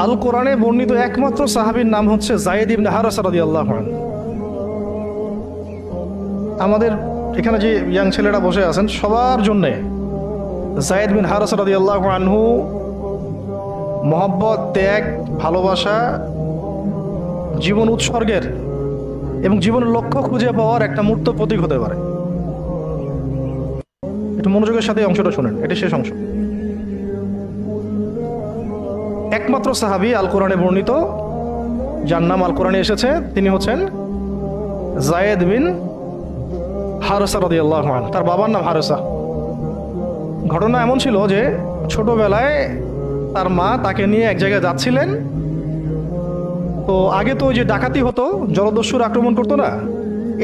আল কোরআনে বর্ণিত একমাত্র সাহাবীর নাম হচ্ছে যায়েদ ইবনে হারেসা রাদিয়াল্লাহু আনহু। আমাদের এখানে যে ইয়াং ছেলেরা বসে আছেন সবার জন্যে যায়েদ বিন হারেসা রাদিয়াল্লাহু আনহু মহব্বত, ত্যাগ, ভালোবাসা, জীবন উৎসর্গের এবং জীবনের লক্ষ্য খুঁজে পাওয়ার একটা মূর্ত প্রতীক হতে পারে। একটু মনোযোগের সাথে অংশটা শুনেন, এটা শেষ অংশ। একমাত্র সাহাবী আল কোরআনে বর্ণিত যার নাম আল কোরআনে এসেছে তিনি হচ্ছেন যায়েদ বিন হারেসা রাদিয়াল্লাহু আনহু। তার বাবার নাম হারেসা। ঘটনা এমন ছিল যে ছোটবেলায় তার মা তাকে নিয়ে এক জায়গায় যাচ্ছিলেন। তো আগে তো ওই যে ডাকাতি হতো, জলদস্যুর আক্রমণ করতো না,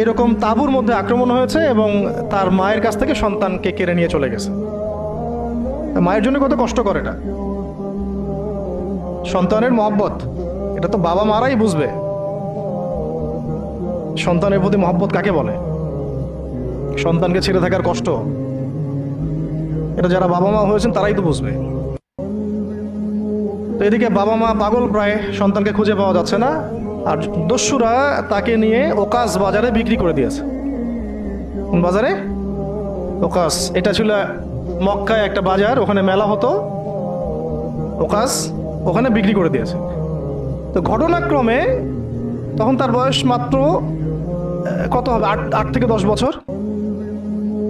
এরকম তাঁবুর মধ্যে আক্রমণ হয়েছে এবং তার মায়ের কাছ থেকে সন্তানকে কেড়ে নিয়ে চলে গেছে। মায়ের জন্য কত কষ্ট করে এটা, সন্তানের মহব্বত, এটা তো বাবা মারাই বুঝবে সন্তানের প্রতি মহব্বত কাকে বলে, সন্তানকে ছেড়ে থাকার কষ্ট, এটা যারা বাবা মা হয়েছেন তারাই তো বুঝবে। তো এদিকে বাবা মা পাগল প্রায়, সন্তানকে খুঁজে পাওয়া যাচ্ছে না, আর দস্যুরা তাকে নিয়ে ওকাস বাজারে বিক্রি করে দিয়েছে। কোন বাজারে? ওকাস। এটা ছিল মক্কায় একটা বাজার, ওখানে মেলা হতো, ওকাস, ওখানে বিক্রি করে দিয়েছে। তো ঘটনাক্রমে তখন তার বয়স মাত্র কত হবে, 8 থেকে 10 বছর।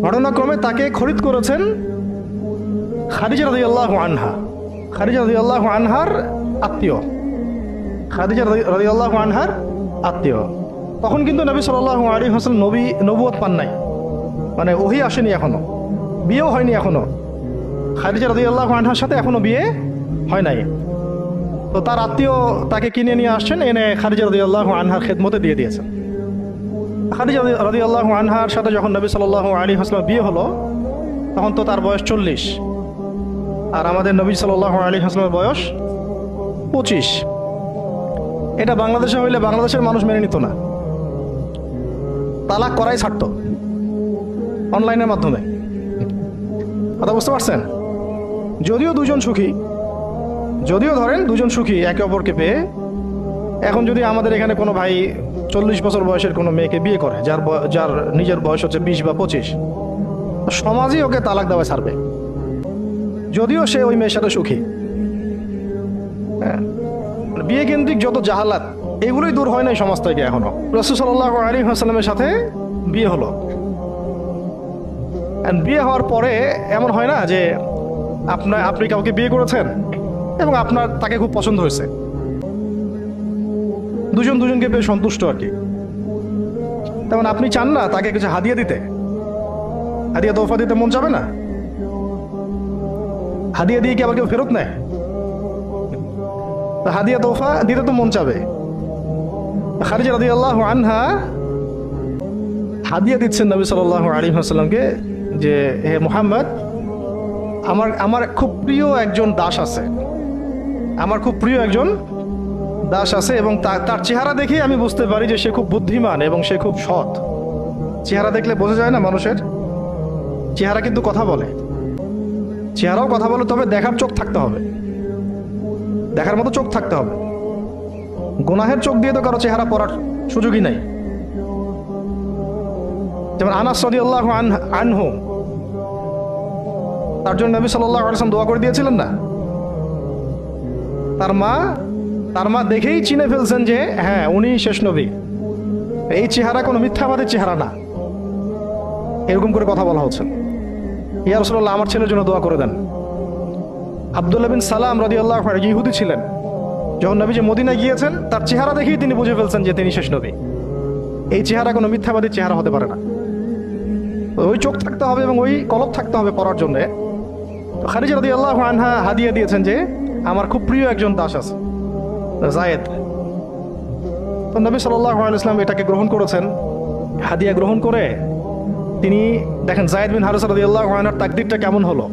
ঘটনাক্রমে তাকে খরিদ করেছেন খাদিজা রাদিয়াল্লাহু আনহা। খাদিজা রাদিয়াল্লাহু আনহার আত্মীয়, খাদিজা রাদিয়াল্লাহু আনহার আত্মীয়। তখন কিন্তু নবী সাল্লাল্লাহু আলাইহি ওয়াসাল্লাম নবুয়ত পান নাই, মানে ওহী আসেনি এখনো, বিয়েও হয়নি এখনো। খাদিজা রাদিয়াল্লাহু আনহার সাথে এখনো বিয়ে হয় নাই। তো তার আত্মীয় তাকে কিনে নিয়ে আসছেন, এনে খাদিজা রাদিয়াল্লাহু আনহার খেদমতে দিয়ে দিয়েছেন। খাদিজা রাদিয়াল্লাহু আনহার সাথে যখন নবী সাল্লাল্লাহু আলাইহি ওয়াসাল্লাম বিয়ে হলো তখন তো তার বয়স 40, আর আমাদের নবী সাল্লাল্লাহু আলাইহি ওয়াসাল্লামের বয়স 25। এটা বাংলাদেশে হইলে বাংলাদেশের মানুষ মেনে নিত না, তালাক করাই ছাড়তো অনলাইনের মাধ্যমে। কথা বুঝতে পারছেন? যদিও দুজন সুখী, যদিও ধরেন দুজন সুখী একে অপরকে পেয়ে, এখন যদি আমাদের এখানে কোনো ভাই 40 বছর বয়সের কোনো মেয়েকে বিয়ে করে, যার নিজের বয়স হচ্ছে 20 বা 25, সমাজই ওকে তালাক দেওয়া ছাড়বে, যদিও সে ওই মেয়ের সাথে সুখী। হ্যাঁ, বিয়ে কেন্দ্রিক যত জাহালাত এগুলোই দূর হয় নাই সমাজ থেকে এখনো। রাসূল সাল্লাল্লাহু আলাইহি ওয়াসাল্লামের সাথে বিয়ে হলো, বিয়ে হওয়ার পরে এমন হয় না যে আপনি কাউকে বিয়ে করেছেন এবং আপনার তাকে খুব পছন্দ হয়েছে, দুজন দুজনকে পেয়ে সন্তুষ্ট আর কি, তেমন আপনি চান না তাকে কিছু হাদিয়া দিতে, হাদিয়া তোফা দিতে মন যাবে না? হাদিয়া দিয়ে কি আবার কেউ ফেরত নেয়? হাদিয়া তোফা দিতে তো মন চাবে। খাদিজা রাদিয়াল্লাহু আনহা হাদিয়া দিচ্ছেন নবী সাল্লাল্লাহু আলাইহি ওয়াসাল্লামকে যে, হে মুহাম্মদ, আমার খুব প্রিয় একজন দাস আছে, আমার খুব প্রিয় একজন দাস আছে, এবং তার চেহারা দেখে আমি বুঝতে পারি যে সে খুব বুদ্ধিমান এবং সে খুব সৎ। চেহারা দেখলে বোঝা যায় না মানুষের? চেহারা কিন্তু কথা বলে, চেহারাও কথা বলে, তবে দেখার চোখ থাকতে হবে, দেখার মতো চোখ থাকতে হবে। গুনাহের চোখ দিয়ে তো কারো চেহারা পড়ার সুযোগই নাই। যেমন আনাস রাদিয়াল্লাহু আনহু, তার জন্য নবী সাল্লাল্লাহু আলাইহি ওয়াসাল্লাম দোয়া করে দিয়েছিলেন না? তার মা দেখেই চিনে ফেলছেন যে হ্যাঁ উনি শেষ নবী, এই চেহারা কোনো মিথ্যাবাদের চেহারা না, এরকম করে কথা বলা হচ্ছে। ইয়া রাসূলুল্লাহ, আমার ছেলের জন্য দোয়া করে দেন। আব্দুল্লাহ বিন সালাম রাদিয়াল্লাহু আনহু ইহুদি ছিলেন, যখন নবী যে মদিনায় গিয়েছেন তার চেহারা দেখেই তিনি বুঝে ফেলছেন যে তিনি শেষ নবী, এই চেহারা কোনো মিথ্যাবাদী চেহারা হতে পারে না। ওই চোখ থাকতে হবে এবং ওই কলব থাকতে হবে পড়ার জন্য। তো খাদিজা রাদিয়াল্লাহু আনহা হাদিয়া দিয়েছেন যে আমার খুব প্রিয় একজন দাস আছে, যায়েদ। তো নবী সাল্লাল্লাহু আলাইহি ওয়াসাল্লাম এটাকে গ্রহণ করেছেন। হাদিয়া গ্রহণ করে তিনি দেখেন যায়েদ বিন হারেসা রাদিয়াল্লাহু আনহুর তাকদীরটা কেমন হলো।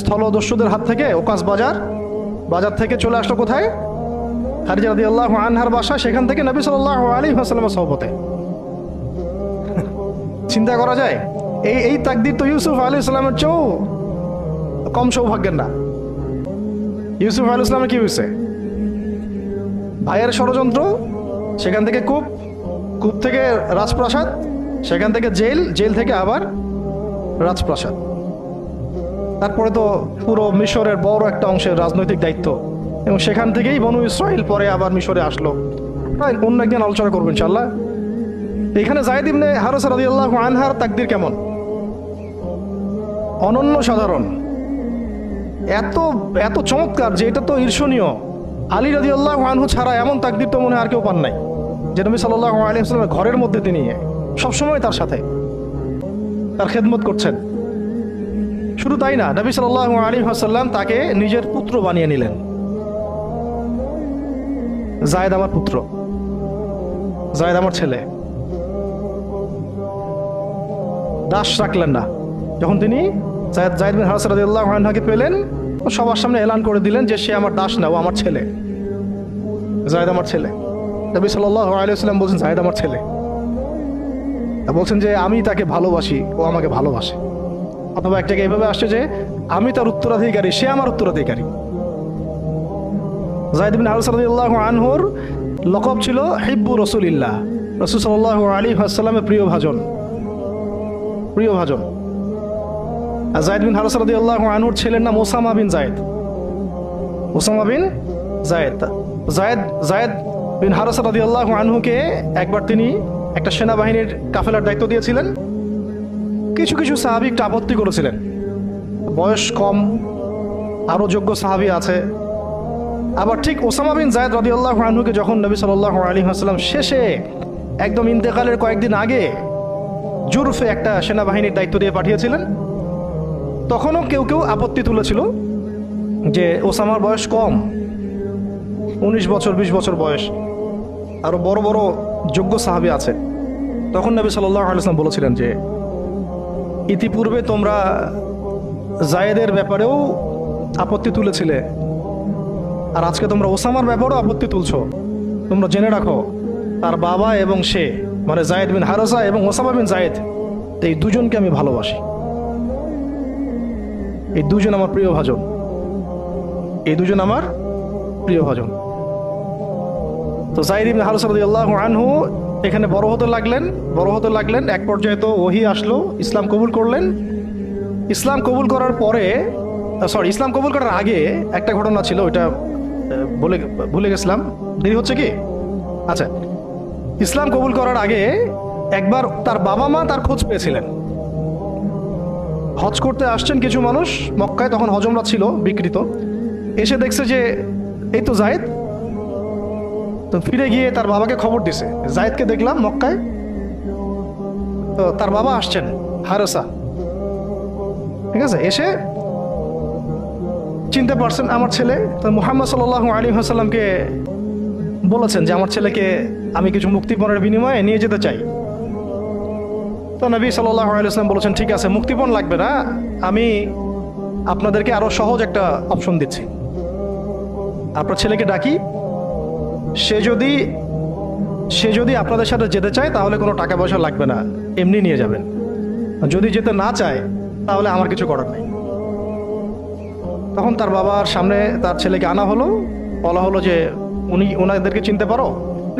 স্থলদস্যুদের হাত থেকে ওকাস বাজার থেকে চলে আসলো কোথায়? খাদিজা রাদিয়াল্লাহু আনহার বাসা, সেখান থেকে নবী সাল্লাল্লাহু আলাইহি ওয়াসাল্লামের সোহবতে। চিন্তা করা যায়? এই তাকদীর তো ইউসুফ আলাইহিস সালামের চেয়েও কম সৌভাগ্যের না। ইউসুফ আলাইহিস সালামের কি হয়েছে? ভাইয়ের ষড়যন্ত্র, সেখান থেকে কূপ, কূপ থেকে রাজপ্রাসাদ, সেখান থেকে জেল, জেল থেকে আবার রাজপ্রাসাদ। তারপরে তো পুরো মিশরের বড় একটা অংশের রাজনৈতিক দায়িত্ব, এবং সেখান থেকেই বনু ইসরাইল পরে আবার মিশরে আসলো। তাই অন্য একদিন আলোচনা করবো ইনশাআল্লাহ। এখানে যায়েদ ইবনে হারেসা রাদিয়াল্লাহু আনহার তাকদীর কেমন? অনন্য সাধারণ, এত এত চমৎকার যে এটা তো ঈর্ষণীয়। আলী রাদিয়াল্লাহু আনহু ছাড়া এমন তাকদীর তো মনে আর কেউ পান নাই, যে নবী সাল্লাল্লাহু আলাইহি ওয়াসাল্লামের ঘরের মধ্যে তিনি সবসময় তার সাথে তার খেদমত করছেন। শুধু তাই না, নবী সাল্লাল্লাহু আলাইহি ওয়াসাল্লাম তাকে নিজের পুত্র বানিয়ে নিলেন। যায়েদ আমার পুত্র, যায়েদ আমার ছেলে। দাস রাখলেন না। যখন তিনি যায়েদ বিন হারেসা রাদিয়াল্লাহু আনহুকে পেলেন, সবার সামনে এলান করে দিলেন যে সে আমার দাস না, ও আমার ছেলে, যায়েদ আমার ছেলে। নবী সাল্লাল্লাহু আলাইহি ওয়াসাল্লাম বলছেন যায়েদ আমার ছেলে, বলছেন যে আমি তাকে ভালোবাসি, ও আমাকে ভালোবাসে। অথবা একটাকে এভাবে আসছে যে আমি তার উত্তরাধিকারী, সে আমার উত্তরাধিকারী। যায়েদ বিন হারেসা রাদিয়াল্লাহু আনহুর লকব ছিল হিব্বু রাসূলিল্লাহ, রাসূল সাল্লাল্লাহু আলাইহি ওয়াসাল্লামের প্রিয় ভাজন, প্রিয় ভাজন। আর যায়েদ বিন হারেসা রাদিয়াল্লাহু আনহুর ছেলের নাম Osama bin Zayed, Osama bin Zayed. Zayed bin Haritha রাদিয়াল্লাহু আনহুকে একবার তিনি একটা সেনাবাহিনীর কাফেলার দায়িত্ব দিয়েছিলেন। কিছু কিছু সাহাবী একটু আপত্তি করেছিলেন, বয়স কম, আরও যোগ্য সাহাবী আছে। আবার ঠিক ওসামা বিন যায়েদ রাদিয়াল্লাহু আনহুকে যখন নবী সাল্লাল্লাহু আলাইহি ওয়াসাল্লাম শেষে একদম ইন্তেকালের কয়েকদিন আগে জুরফে একটা সেনাবাহিনীর দায়িত্ব দিয়ে পাঠিয়েছিলেন, তখনও কেউ কেউ আপত্তি তুলেছিল যে ওসামার বয়স কম, 19 বছর 20 বছর বয়স, আরও বড় বড় যোগ্য সাহাবী আছে। তখন নবী সাল্লাল্লাহু আলাইহি ওয়াসাল্লাম বলেছিলেন যে ইতিপূর্বে তোমরা যায়েদের ব্যাপারেও আপত্তি তুলেছিলে, আর আজকে তোমরা ওসামার ব্যাপারেও আপত্তি তুলছো। তোমরা জেনে রাখো, তার বাবা এবং সে, মানে যায়েদ বিন হারেসা এবং ওসামা বিন যায়েদ, এই দুজনকে আমি ভালোবাসি। এই দুজন আমার প্রিয় ভাজন, এই দুজন আমার প্রিয় ভাজন। তো যায়েদ ইবনে হারেসা রাদিয়াল্লাহু আনহু এখানে বড় হতে লাগলেন। এক পর্যায়ে তো ওহী আসলো, ইসলাম কবুল করলেন। ইসলাম কবুল করার পরে, ইসলাম কবুল করার আগে একটা ঘটনা ছিল, ওইটা ভুলে গেছিলাম, দেরি হচ্ছে কি? আচ্ছা, ইসলাম কবুল করার আগে একবার তার বাবা মা তার খোঁজ পেয়েছিলেন। হজ করতে আসছেন কিছু মানুষ মক্কায়, তখন হজমরা ছিল বিকৃত, এসে দেখছে যে এই তো যায়েদ। তো ফিরে গিয়ে তার বাবাকে খবর দিছে, যায়েদকে দেখলাম মক্কায়। তো তার বাবা আসছেন হারেসা, ঠিক আছে, এসে চিনতে পারছেন আমার ছেলে। তো মুহাম্মদ সাল্লাল্লাহু আলাইহি ওয়াসাল্লামকে বলেছেন যে আমার ছেলেকে আমি কিছু মুক্তিপণের বিনিময়ে নিয়ে যেতে চাই। তো নবী সাল্লাল্লাহু আলাইহি ওয়াসাল্লাম বলেছেন ঠিক আছে, মুক্তিপণ লাগবে না, আমি আপনাদেরকে আরো সহজ একটা অপশন দিচ্ছি। আপনার ছেলেকে ডাকি, সে যদি আপনাদের সাথে যেতে চায় তাহলে কোনো টাকা পয়সা লাগবে না, এমনি নিয়ে যাবেন। যদি যেতে না চায় তাহলে আমার কিছু করার নেই। তখন তার বাবার সামনে তার ছেলেকে আনা হলো, বলা হলো যে ওনাদেরকে চিনতে পারো?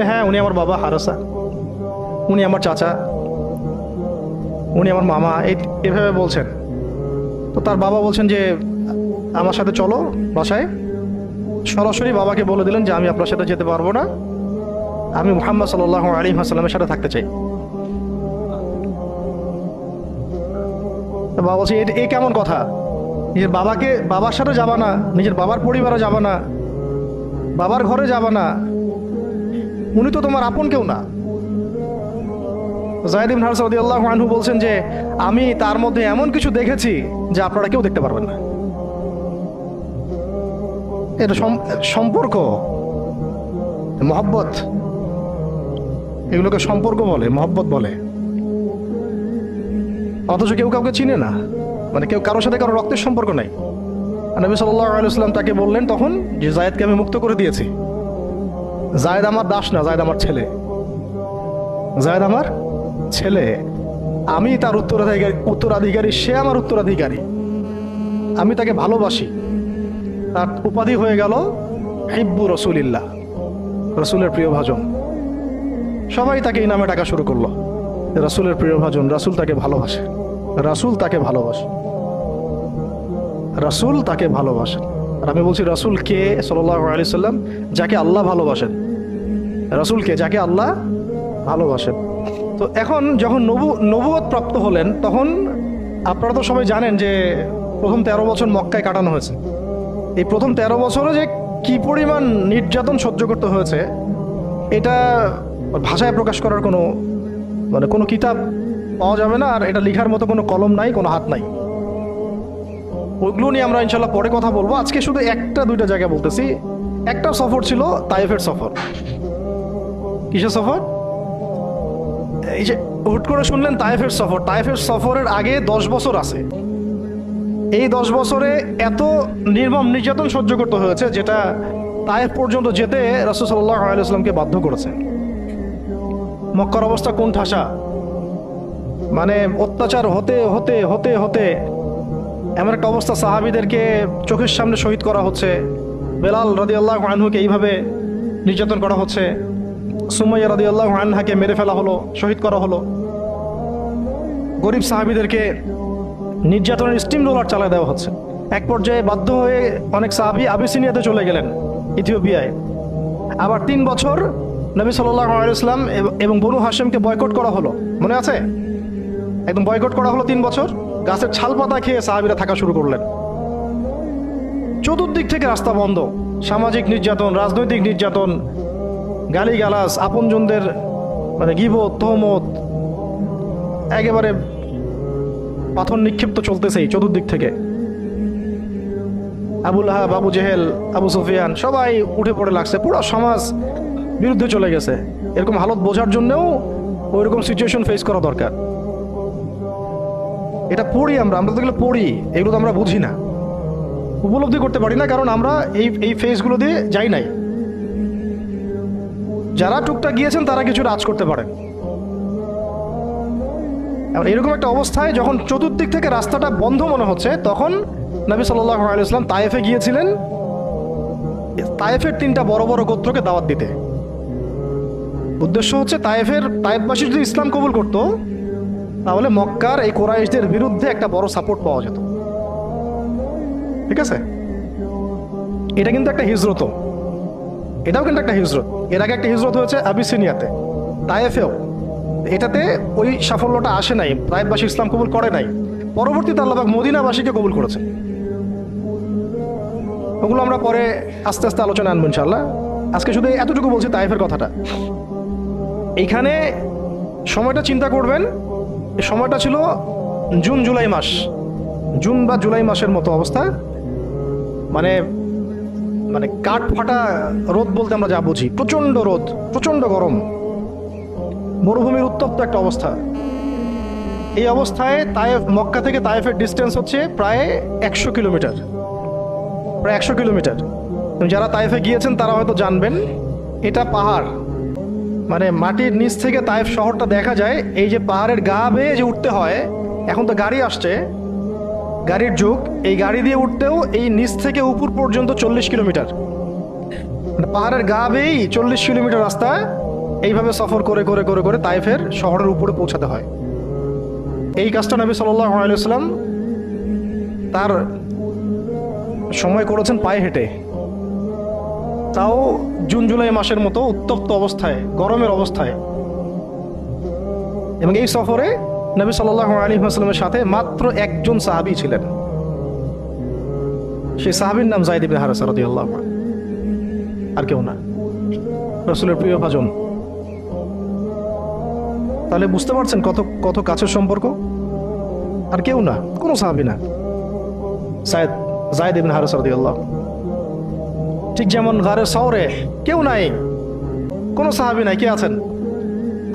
হ্যাঁ, উনি আমার বাবা হারেসা, উনি আমার চাচা, উনি আমার মামা, এভাবে বলছেন। তো তার বাবা বলছেন যে আমার সাথে চলো বাসায়। সরাসরি বাবাকে বলে দিলেন যে আমি আপনার সাথে যেতে পারবো না, আমি মুহাম্মদ সাল্লাল্লাহু আলাইহি ওয়াসাল্লামের সাথে থাকতে চাই। বাবা বলছে এ কেমন কথা? নিজের বাবার সাথে যাবা না, নিজের বাবার পরিবারে যাবা না, বাবার ঘরে যাবা না, উনি তো তোমার আপন কেউ না। যায়েদ ইবনে হারেসা রাদিয়াল্লাহু আনহু বলছেন যে আমি তার মধ্যে এমন কিছু দেখেছি যে আপনারা কেউ দেখতে পারবেন না। এটা সম্পর্ক, মহব্বত, এগুলোকে সম্পর্ক বলে, মহব্বত বলে। অথচ কেউ কাউকে চিনে না, মানে কেউ কারোর সাথে কারো রক্তের সম্পর্ক নাই। নবী সাল্লাল্লাহু আলাইহি ওয়াসাল্লাম তাকে বললেন তখন যে যায়েদকে আমি মুক্ত করে দিয়েছি। যায়েদ আমার দাস না, যায়েদ আমার ছেলে, যায়েদ আমার ছেলে। আমি তার উত্তরাধিকারী, সে আমার উত্তরাধিকারী। আমি তাকে ভালোবাসি। তার উপাধি হয়ে গেল হিব্বু রসুলিল্লাহ, রসুলের প্রিয় ভাজন। সবাই তাকে এই নামে ডাকা শুরু করলো, রসুলের প্রিয় ভাজন, রাসূল তাকে ভালোবাসে, রাসূল তাকে ভালোবাসে, রাসূল তাকে ভালোবাসেন। আর আমি বলছি রাসূল কে? সাল্লাল্লাহু আলাইহি সাল্লাম, যাকে আল্লাহ ভালোবাসেন। রাসূল কে? যাকে আল্লাহ ভালোবাসেন। তো এখন যখন নবুয়ত প্রাপ্ত হলেন, তখন আপনারা তো সবাই জানেন যে প্রথম 13 বছর মক্কায় কাটানো হয়েছে। এই প্রথম 13 বছরে যে কি পরিমাণ নির্যাতন সহ্য করতে হয়েছে, এটা ভাষায় প্রকাশ করার কোনো কিতাব পাওয়া যাবে না। আর এটা লেখার মতো কোনো কলম নাই, কোনো হাত নাই। ওইগুলো নিয়ে আমরা ইনশাল্লাহ পরে কথা বলবো। আজকে শুধু একটা দুইটা জায়গা বলতেছি। একটা সফর ছিল তায়েফের সফর। কিসের সফর? এই যে হুট করে শুনলেন তায়েফের সফর। তায়েফের সফরের আগে 10 বছর আছে। এই 10 বছরে এত নির্মম নির্যাতন সহ্য করতে হয়েছে, যেটা তায়েফ পর্যন্ত যেতে রাসূল সাল্লাল্লাহু আলাইহি ওয়াসাল্লামকে বাধ্য করেছে। মক্কার অবস্থা কোন ঠাসা, মানে অত্যাচার হতে হতে হতে হতে এমন একটা অবস্থা, সাহাবীদেরকে চোখের সামনে শহীদ করা হচ্ছে। বেলাল রাদিয়াল্লাহু আনহুকে এইভাবে নির্যাতন করা হচ্ছে। সুমাইয়া রাদিয়াল্লাহু আনহাকে মেরে ফেলা হলো, শহীদ করা হলো। গরিব সাহাবীদেরকে নির্যাতনের স্টিম রোলার চালায় দেওয়া হচ্ছে। এক পর্যায়ে বাধ্য হয়ে অনেক সাহাবী আবিসিনিয়াতে চলে গেলেন, ইথিওপিয়ায়। আবার 3 বছর নবী সাল্লাল্লাহু আলাইহি ওয়াসাল্লাম এবং বনু হাশিমকে বয়কট করা হলো, মনে আছে? একদম বয়কট করা হলো 3 বছর। গাছের ছাল পাতা খেয়ে সাহাবীরা থাকা শুরু করলেন। চতুর্দিক থেকে রাস্তা বন্ধ, সামাজিক নির্যাতন, রাজনৈতিক নির্যাতন, গালিগালাজ, আপনজনদের গীবত, তহমত, একেবারে পাথর নিক্ষিপ্ত চলতেছেই চতুর্দিক থেকে। আবু লাহাব, আবু জেহেল, আবু সুফিয়ান সবাই উঠে পড়ে লাগছে। পুরো সমাজ বিরুদ্ধে চলে গেছে। এরকম হালত বোঝার জন্যও ওইরকম সিচুয়েশন ফেস করা দরকার। এটা পড়ি আমরা তো এগুলো পড়ি, এগুলো তো আমরা বুঝি না, উপলব্ধি করতে পারি না, কারণ আমরা এই ফেজগুলো দিয়ে যাই নাই। যারা টুকটাক গিয়েছেন তারা কিছু রাজ করতে পারেন। এরকম একটা অবস্থায় যখন চতুর্দিক থেকে রাস্তাটা বন্ধ মনে হচ্ছে, তখন নবী সাল্লাল্লাহু আলাইহি ওয়াসাল্লাম তায়েফে গিয়েছিলেন তায়েফের 3টা বড় বড় গোত্রকে দাওয়াত দিতে। উদ্দেশ্য হচ্ছে তায়েফবাসী যদি ইসলাম কবুল করতো, তাহলে মক্কার এই কুরাইশদের বিরুদ্ধে একটা বড় সাপোর্ট পাওয়া যেত। ঠিক আছে? এটা কিন্তু একটা হিজরত, এটাও কিন্তু একটা হিজরত। এর আগে একটা হিজরত হয়েছে আবিসিনিয়াতে, তায়েফেও। এটাতে ওই সাফল্যটা আসে নাই, তায়েফবাসী ইসলাম কবুল করে নাই। পরবর্তীতে আল্লাহ পাক মদিনাবাসীকে কবুল করেছে। ওগুলো আমরা পরে আস্তে আস্তে আলোচনা আনবো ইনশাআল্লাহ। আজকে শুধু এতটুকু বলছি তায়েফের কথাটা। এইখানে সময়টা চিন্তা করবেন, এই সময়টা ছিল জুন জুলাই মাস, জুন বা জুলাই মাসের মতো অবস্থা। মানে কাঠ ফাটা রোদ বলতে আমরা যা বুঝি, প্রচন্ড রোদ, প্রচন্ড গরম, মরুভূমির উত্তপ্ত একটা অবস্থা। এই অবস্থায় মক্কা থেকে তায়েফের ডিস্টেন্স হচ্ছে প্রায় 100 কিলোমিটার, প্রায় 100 কিলোমিটার। যারা তায়েফে গিয়েছেন তারা হয়তো জানবেন, এটা পাহাড়, মাটির নিচ থেকে তায়েফ শহরটা দেখা যায়। এই যে পাহাড়ের গা বেয়ে যে উঠতে হয়, এখন তো গাড়ি আসছে, গাড়ির যুগ, এই গাড়ি দিয়ে উঠতেও এই নিচ থেকে উপর পর্যন্ত 40 কিলোমিটার। পাহাড়ের গা বেয়েই 40 কিলোমিটার রাস্তা এইভাবে সফর করে করে করে করে তায়েফের শহরের উপরে পৌঁছাতে হয়। এই কাজটা নবী সাল্লাল্লাহু আলাইহি ওয়াসাল্লাম তার সময় করেছেন পায়ে হেঁটে, তাও জুন জুলাই মাসের মতো উত্তপ্ত অবস্থায়, গরমের অবস্থায়। এবং এই সফরে নবী সাল্লাল্লাহু আলাইহি ওয়াসাল্লামের সাথে মাত্র একজন সাহাবী ছিলেন। সেই সাহাবীর নাম যায়েদ ইবনে হারেসা রাদিয়াল্লাহু আনহু, আর কেউ না, রাসূলের প্রিয় ভাজন। তাহলে বুঝতে পারছেন কত কত কাছের সম্পর্ক। আর কেউ না, কোনো সাহাবী না, যায়েদ ইবনে হারেসা রাদিয়াল্লাহু। ঠিক যেমন গারে সাওরে কেউ নাই, কোনো সাহাবী নাই। কে আছেন?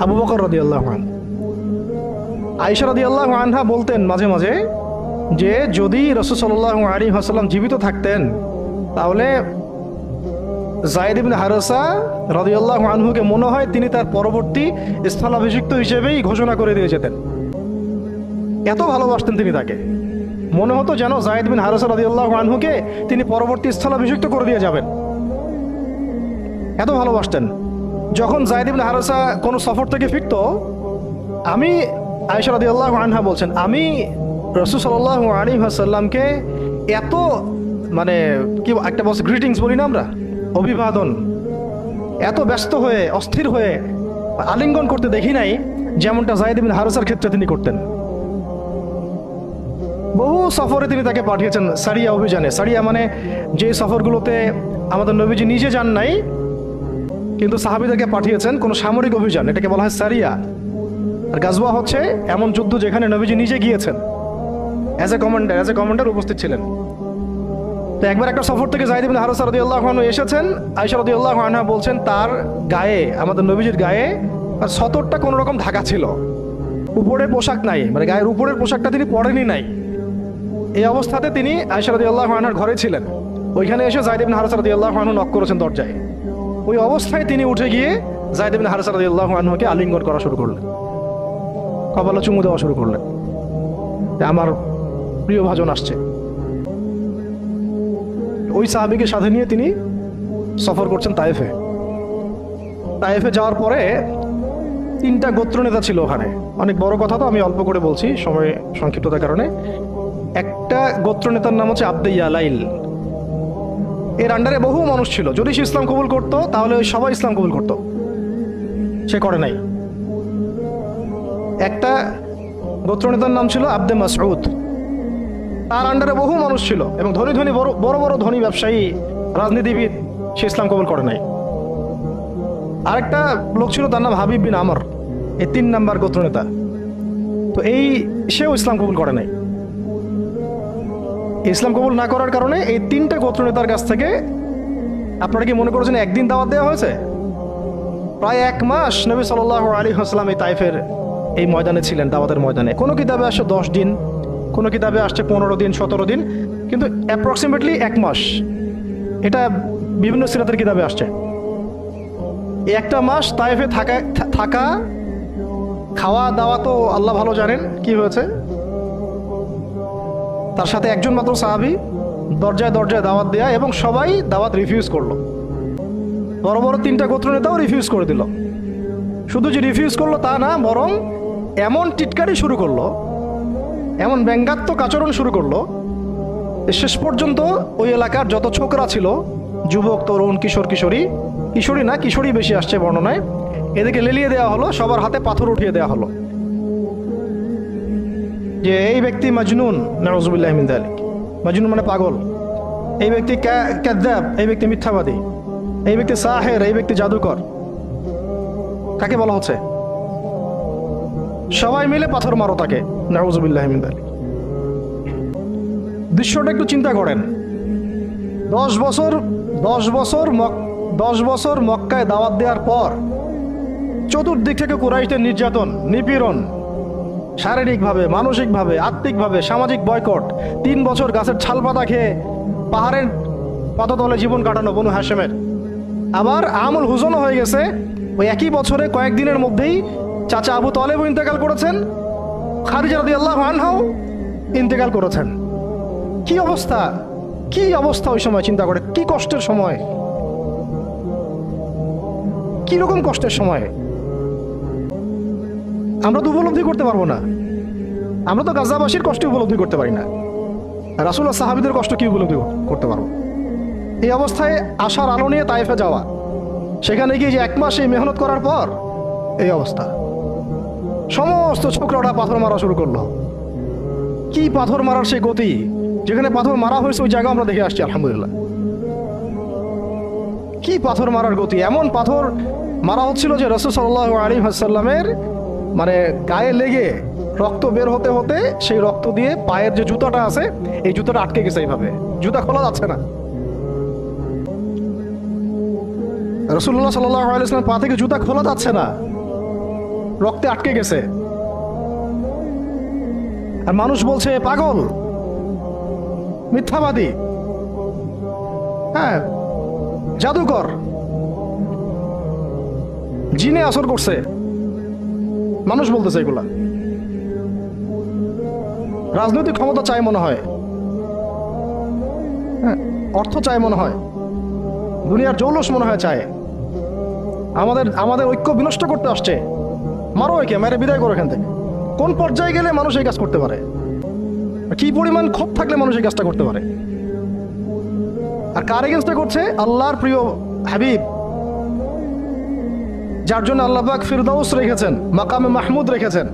আবু বকর রাদিয়াল্লাহু আনহু। আয়েশা রাদিয়াল্লাহু আনহা বলতেন মাঝে মাঝে যে যদি রাসূল সাল্লাল্লাহু আলাইহি ওয়াসাল্লাম জীবিত থাকতেন, তাহলে যায়েদ ইবনে হারেসা রাদিয়াল্লাহু আনহুকে মনে হয় তিনি তার পরবর্তী স্থলাভিষিক্ত হিসেবেই ঘোষণা করে দিয়ে যেতেন। এত ভালোবাসতেন তিনি তাকে। মনে হতো যেন যায়েদ বিন হারেসা রাদিয়াল্লাহু আনহুকে তিনি পরবর্তী স্থলাভিষিক্ত করে দিয়ে যাবেন, এত ভালোবাসতেন। যখন যায়েদ বিন হারেসা কোনো সফর থেকে ফিরত, আমি আয়েশা রাদিয়াল্লাহু আনহা বলছেন, আমি রাসূল সাল্লাল্লাহু আলাইহি ওয়াসাল্লামকে এত মানে কি একটা বলছে গ্রিটিংস বলি না আমরা, অভিবাদন, এত ব্যস্ত হয়ে অস্থির হয়ে আলিঙ্গন করতে দেখি নাই যেমনটা যায়েদ বিন হারেসার ক্ষেত্রে তিনি করতেন। বহু সফরে তিনি তাকে পাঠিয়েছেন, সারিয়া অভিযানে। সারিয়া মানে যে সফরগুলোতে আমাদের নবীজি নিজে যান নাই, কিন্তু সাহাবীদেরকে পাঠিয়েছেন কোনো সামরিক অভিযান, এটাকে বলা হয় সারিয়া। আর গাজওয়া হচ্ছে এমন যুদ্ধ যেখানে নবীজি নিজে গিয়েছেন, অ্যাজ এ কমান্ডার উপস্থিত ছিলেন। তো একবার একটা সফর থেকে যায়েদ ইবনে হারেসা রাদিয়াল্লাহু আনহু এসেছেন। আয়েশা রাদিয়াল্লাহু আনহা বলছেন তার গায়ে, আমাদের নবীজির গায়ে আর সতরটা কোনো রকম ঢাকা ছিল, উপরে পোশাক নাই, মানে গায়ের উপরের পোশাকটা তিনি পরেনই নাই। এই অবস্থাতে তিনি আয়েশা রাদিয়াল্লাহু আনহার ঘরে ছিলেন। ওইখানে এসে যায়েদ ইবনে হারেসা রাদিয়াল্লাহু আনহু নক করেছেন দরজায়। ওই অবস্থায় তিনি উঠে গিয়ে যায়েদ ইবনে হারেসা রাদিয়াল্লাহু আনহুকে আলিঙ্গন করা শুরু করলেন, কপালে চুমু দেওয়া শুরু করলেন, আমার প্রিয় ভাজন আসছে। ওই সাহাবীকে সাথে নিয়ে তিনি সফর করছেন তায়েফে। তায়েফে যাওয়ার পরে 3টা গোত্রনেতা ছিল ওখানে। অনেক বড় কথা, তো আমি অল্প করে বলছি সময় সংক্ষিপ্ততার কারণে। একটা গোত্রনেতার নাম হচ্ছে আব্দে ইয়ালাইল। এর আন্ডারে বহু মানুষ ছিল। যদি সে ইসলাম কবুল করতো তাহলে ওই সবাই ইসলাম কবুল করতো, সে করে নাই। একটা গোত্রনেতার নাম ছিল আব্দে মাসউদ। তার আন্ডারে বহু মানুষ ছিল এবং ধনী ধনী বড় বড় ধনী ব্যবসায়ী, রাজনীতিবিদ, সে ইসলাম কবুল করে নাই। আরেকটা লোক ছিল, তার নাম হাবিব বিন আমর, এই 3 নাম্বার গোত্রনেতা। তো সেও ইসলাম কবুল করে নাই। ইসলাম কবুল না করার কারণে এই 3টা গোত্রনেতার কাছ থেকে, আপনারা কি মনে করেছেন একদিন দাওয়াত দেওয়া হয়েছে? প্রায় 1 মাস নবী সাল্লাল্লাহু আলাইহি ওয়াসাল্লাম এই তায়েফের এই ময়দানে ছিলেন, দাওয়াতের ময়দানে। কোনো কিতাবে আসছে 10 দিন, কোনো কিতাবে আসছে 15 দিন, 17 দিন, কিন্তু অ্যাপ্রক্সিমেটলি 1 মাস। এটা বিভিন্ন সিরাতের কিতাবে আসছে। এই 1টা মাস তায়েফে থাকা, খাওয়া দাওয়া তো আল্লাহ ভালো জানেন কি হয়েছে। তার সাথে একজন মাত্র সাহাবী, দরজায় দরজায় দাওয়াত দেয়া, এবং সবাই দাওয়াত রিফিউজ করলো। বড় বড় 3টা গোত্রনেতাও রিফিউজ করে দিল। শুধু যে রিফিউজ করলো তা না, বরং এমন টিটকারি শুরু করলো, এমন ব্যঙ্গাত্মক আচরণ শুরু করলো, শেষ পর্যন্ত ওই এলাকার যত ছোকরা ছিল, যুবক, তরুণ, কিশোরী না, কিশোরী বেশি আসছে বর্ণনায়, এদেরকে লেলিয়ে দেওয়া হলো, সবার হাতে পাথর উঠিয়ে দেওয়া হলো যে এই ব্যক্তি মাজনুন, নাউযুবিল্লাহি মিন যালিক। মাজনুন মানে পাগল, এই ব্যক্তি কাযযাব, এই ব্যক্তি মিথ্যাবাদী, এই ব্যক্তি সাহের, এই ব্যক্তি জাদুকর। কাকে বলা হচ্ছে? সবাই মিলে পাথর মারো তাকে, নাউযুবিল্লাহি মিন যালিক। দৃশ্যটা একটু চিন্তা করেন। 10 বছর মক্কায় দাওয়াত দেওয়ার পর চতুর্দিক থেকে কুরাইশদের নির্যাতন, নিপীড়ন, শারীরিকভাবে, মানসিকভাবে, আত্মিকভাবে, সামাজিক বয়কট, 3 বছর গাছের ছাল পাতা খেয়ে পাহাড়ের পাদতলে জীবন কাটানো বনু হাশেমের। আবার আমুল হুজনও হয়ে গেছে। ওই একই বছরে কয়েকদিনের মধ্যেই চাচা আবু তালেবও ইন্তেকাল করেছেন, খাদিজা রাদিয়াল্লাহু আনহাও ইন্তেকাল করেছেন। কি অবস্থা, কি অবস্থা ওই সময় চিন্তা করে, কি কষ্টের সময়, কি রকম কষ্টের সময়। আমরা তো উপলব্ধি করতে পারবো না। আমরা তো গাজাবাসীর কষ্ট উপলব্ধি করতে পারি না, রাসূলুল্লাহ সাহাবীদের কষ্ট কি উপলব্ধি করতে পারবো? এই অবস্থায় আশার আলো নিয়ে তায়েফে যাওয়া, সেখানে গিয়ে যে 1 মাস এই মেহনত করার পর এই অবস্থা, সমস্ত ছোকরাটা পাথর মারা শুরু করলো। কি পাথর মারার সেই গতি, যেখানে পাথর মারা হয়েছে ওই জায়গা আমরা দেখে আসছি আলহামদুলিল্লাহ। কি পাথর মারার গতি! এমন পাথর মারা হচ্ছিল যে রাসূল সাল্লাল্লাহু আলাইহি ওয়াসাল্লামের মানে গায়ে লেগে রক্ত বের হতে হতে সেই রক্ত দিয়ে পায়ের যে জুতাটা আছে, এই জুতাটা আটকে গেছে। এইভাবে জুতা খোলা যাচ্ছে না। রাসূলুল্লাহ সাল্লাল্লাহু আলাইহি ওয়াসাল্লাম পা থেকে জুতা খোলা যাচ্ছে না, রক্তে আটকে গেছে। আর মানুষ বলছে পাগল, মিথ্যাবাদী, হ্যাঁ, জাদুকর, জিনে আসর করছে, মানুষ বলতেছে এগুলা। রাজনৈতিক ক্ষমতা চায় মনে হয়, হ্যাঁ, অর্থ চায় মনে হয়, দুনিয়ার জৌলস মনে হয় চায়, আমাদের ঐক্য বিনষ্ট করতে আসছে। মারো একে, মেরে বিদায় করো এখান থেকে। কোন পর্যায়ে গেলে মানুষ এই কাজ করতে পারে? কি পরিমাণ ক্ষোভ থাকলে মানুষ এই কাজটা করতে পারে? আর কার এগেন্স্টে করছে? আল্লাহর প্রিয় হাবিব, যার জন্য আল্লাহ পাক ফিরদাউস রেখেছেন, মাকামে মাহমুদ রেখেছেন,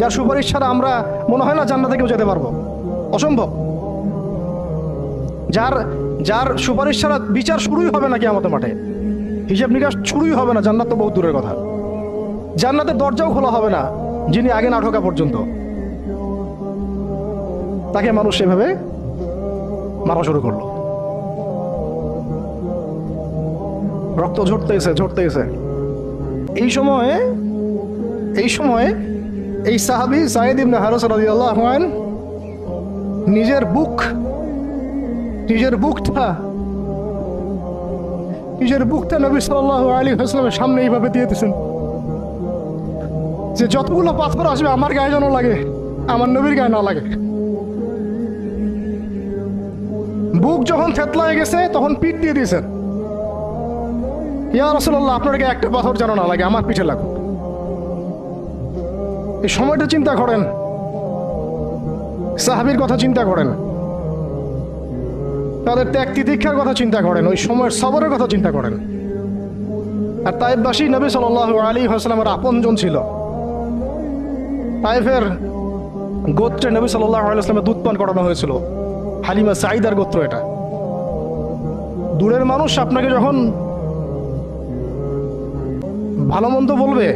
যার সুপারিশ ছাড়া আমরা মনে হয় না জান্নাতে কেউ যেতে পারবো, অসম্ভব। যার সুপারিশ ছাড়া বিচার শুরুই হবে না কিয়ামতের মাঠে, হিসাব নিকাশ শুরুই হবে না, জান্নাত তো বহুত দূরের কথা। জান্নাতের দরজাও খোলা হবে না যিনি আগে না ঢোকা পর্যন্ত। তাকে মানুষ সেভাবে মারা শুরু করলো, রক্ত ঝরতেছে। এই সময়ে এই সাহাবী যায়েদ ইবনে হারেসা রাদিয়াল্লাহু আনহু নিজের বুকটা নবী সাল্লাল্লাহু আলাইহি ওয়াসাল্লামের সামনে এইভাবে দিয়ে দিয়েছেন যে যতগুলো পাথর আসবে আমার গায়ে যেন লাগে, আমার নবীর গায়ে না লাগে। বুক যখন থেতলায় গেছে তখন পিঠ দিয়ে দিয়েছেন, ইয়া রাসূলুল্লাহ আপনার গায়ে একটা পাথর যেন না লাগে, আমার পিঠে লাগুক। এই সময়টা চিন্তা করেন, সাহাবীর কথা চিন্তা করেন, তাদের ত্যাগ তিতিক্ষার কথা চিন্তা করেন, ওই সময়ের সবরের কথা চিন্তা করেন। আর তায়েফবাসী নবী সাল্লাল্লাহু আলাইহি ওয়াসাল্লামের আপনজন ছিল। তায়েফের গোত্রে নবী সাল্লাল্লাহু আলাইহি ওয়াসাল্লামের দুধ পান করানো হয়েছিল, হালিমা সাঈদার গোত্র এটা। দূরের মানুষ আপনাকে যখন ভালো মন্দ বলবে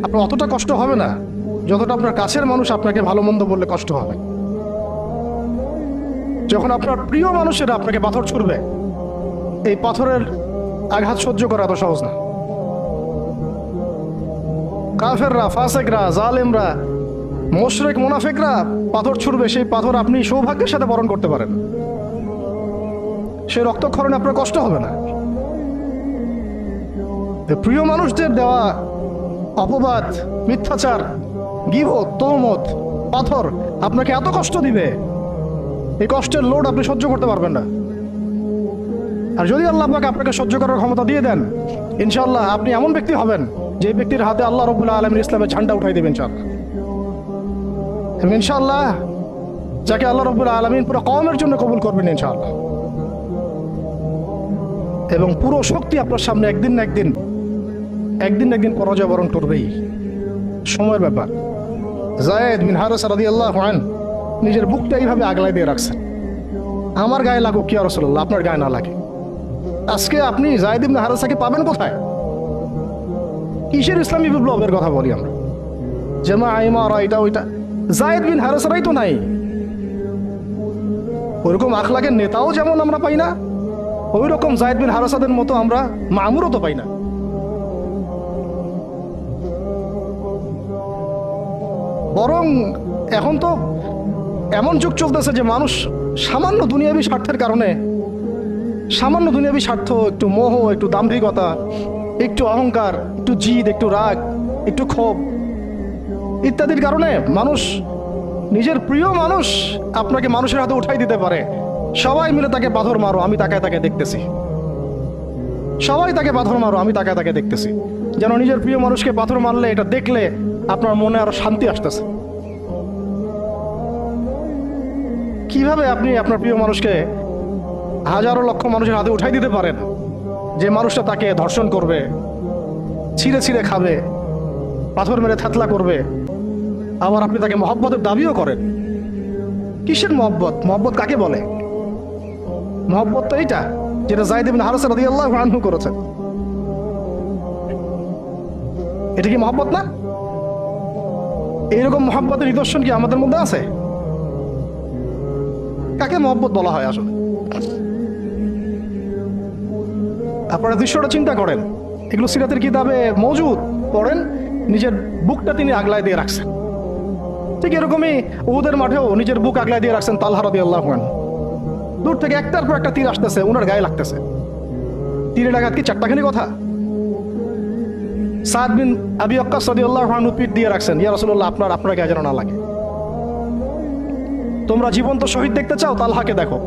আপনার অতটা কষ্ট হবে না যতটা আপনার কাছের মানুষ আপনাকে ভালো মন্দ বললে কষ্ট হবে। যখন আপনার প্রিয় মানুষেরা আপনাকে পাথর ছুড়বে, এই পাথরের আঘাত সহ্য করা এত সহজ না। কাফেররা, ফাসেকরা, জালেমরা, মুশরিক মুনাফিকরা পাথর ছুড়বে, সেই পাথর আপনি সৌভাগ্যের সাথে বরণ করতে পারেন, সেই রক্তক্ষরণে আপনার কষ্ট হবে না। প্রিয় মানুষদের দেওয়া অপবাদ, মিথ্যাচার, গীবত, তহমত, পাথর আপনাকে এত কষ্ট দিবে, এই কষ্টের লোড আপনি সহ্য করতে পারবেন না। আর যদি আল্লাহ পাক আপনাকে সহ্য করার ক্ষমতা দিয়ে দেন, ইনশাআল্লাহ আপনি এমন ব্যক্তি হবেন যে ব্যক্তির হাতে আল্লাহ রাব্বুল আলামিন ইসলামের ঝান্ডা উঠাই দেবেন ইনশাআল্লাহ, যাকে আল্লাহ রাব্বুল আলামিন পুরো কওমের জন্য কবুল করবেন ইনশাআল্লাহ। এবং পুরো শক্তি আপনার সামনে একদিন না একদিন পরাজয় বরণ করবেই, সময়ের ব্যাপার। যায়েদ বিন হারেসা রাদিয়াল্লাহু আনহু নিজের বুকটা এইভাবে আগলায় দিয়ে রাখছেন, আমার গায়ে লাগুক কি রাসূলুল্লাহ, আপনার গায়ে না লাগে। আজকে আপনি যায়েদ ইবনে হারেসাকে পাবেন কোথায়? কিসের ইসলামী বিপ্লবের কথা বলি আমরা? জামা ইমারা এটা ওইটা, যায়েদ বিন হারেসারাই তো নাই। ওইরকম আখলাকের নেতাও যেমন আমরা পাই না, ওই রকম যায়েদ বিন হারেসাদের মতো আমরা মামুরও তো পাই না। বরং এখন তো এমন যুগ চলতেছে যে মানুষ সামান্য দুনিয়াবী স্বার্থের কারণে, সামান্য দুনিয়াবী স্বার্থ, একটু মোহ, একটু দাম্ভিকতা, একটু অহংকার, একটু জিদ, একটু রাগ, একটু ক্ষোভ ইত্যাদির কারণে মানুষ, নিজের প্রিয় মানুষ আপনাকে মানুষের হাতে উঠাই দিতে পারে। সবাই মিলে তাকে পাথর মারো, আমি তাকে দেখতেছি। সবাই তাকে পাথর মারো, আমি তাকে দেখতেছি। যেন নিজের প্রিয় মানুষকে পাথর মারলে এটা দেখলে আপনার মনে আরো শান্তি আসতেছে। কিভাবে আপনি আপনার প্রিয় মানুষকে হাজারো লক্ষ মানুষের হাতে উঠাই দিতে পারেন, যে মানুষটা তাকে ধর্ষণ করবে, ছিঁড়ে খাবে, পাথর মেরে থাতলা করবে, আবার আপনি তাকে মহব্বতের দাবিও করেন? কিসের মহব্বত? মহব্বত কাকে বলে? মহব্বত তো এইটা যেটা যায়েদ ইবনে হারেসা রাদিয়াল্লাহু আনহু করেছেন। এটা কি মহব্বত না? এইরকম মহব্বতের নিদর্শন কি আমাদের মধ্যে আছে? কাকে মহব্বত বলা হয় আসলে? আপনারা দৃশ্যটা চিন্তা করেন, এগুলো সিরাতের কিতাবে মজুদ, পড়েন। নিজের বুকটা তিনি আগলায় দিয়ে রাখছেন। ঠিক এরকমই উহুদের মাঠেও নিজের বুক আগলায় দিয়ে রাখছেন তালহা রাদিয়াল্লাহু আনহু। দূর থেকে একটার পর একটা তীর আসতেছে, ওনার গায়ে লাগতেছে। তীরের আঘাত কি চারটাখানি কথা? সাদ বিন আবি ওয়াক্কাস রাদিয়াল্লাহু আনহু পিঠ দিয়ে রাখছেন, ইয়া রাসূলুল্লাহ আপনার গায়ে যেন না লাগে। তোমরা জীবন্ত শহীদ দেখতে চাও? তালহাকে দেখো,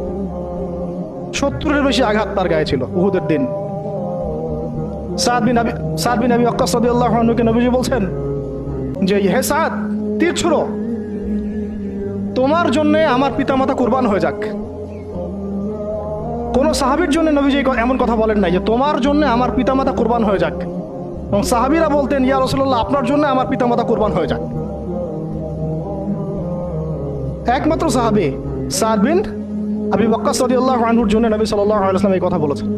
70-এর বেশি আঘাত তার গায়ে ছিল উহুদের দিন। সাদ বিন আবি ওয়াক্কাস রাদিয়াল্লাহু আনহুকে নবীজি বলছেন যে, হে সাদ, তীর ছুঁড়ো, তোমার জন্য আমার পিতামাতা কুরবান হয়ে যাক। কোন সাহাবীর জন্য নবীজি এমন কথা বলেন নাই যে তোমার জন্য আমার পিতামাতা কুরবান হয়ে যাক, এবং সাহাবীরা বলতেন, ইয়া রাসূলুল্লাহ, আপনার জন্য আমার পিতামাতা কুরবান হয়ে যাক। একমাত্র সাহাবী সাদ বিন আবি ওয়াক্কাস রাদিয়াল্লাহু আনহুর জন্য নবী সাল্লাল্লাহু আলাইহি ওয়াসাল্লাম এই কথা বলেছেন।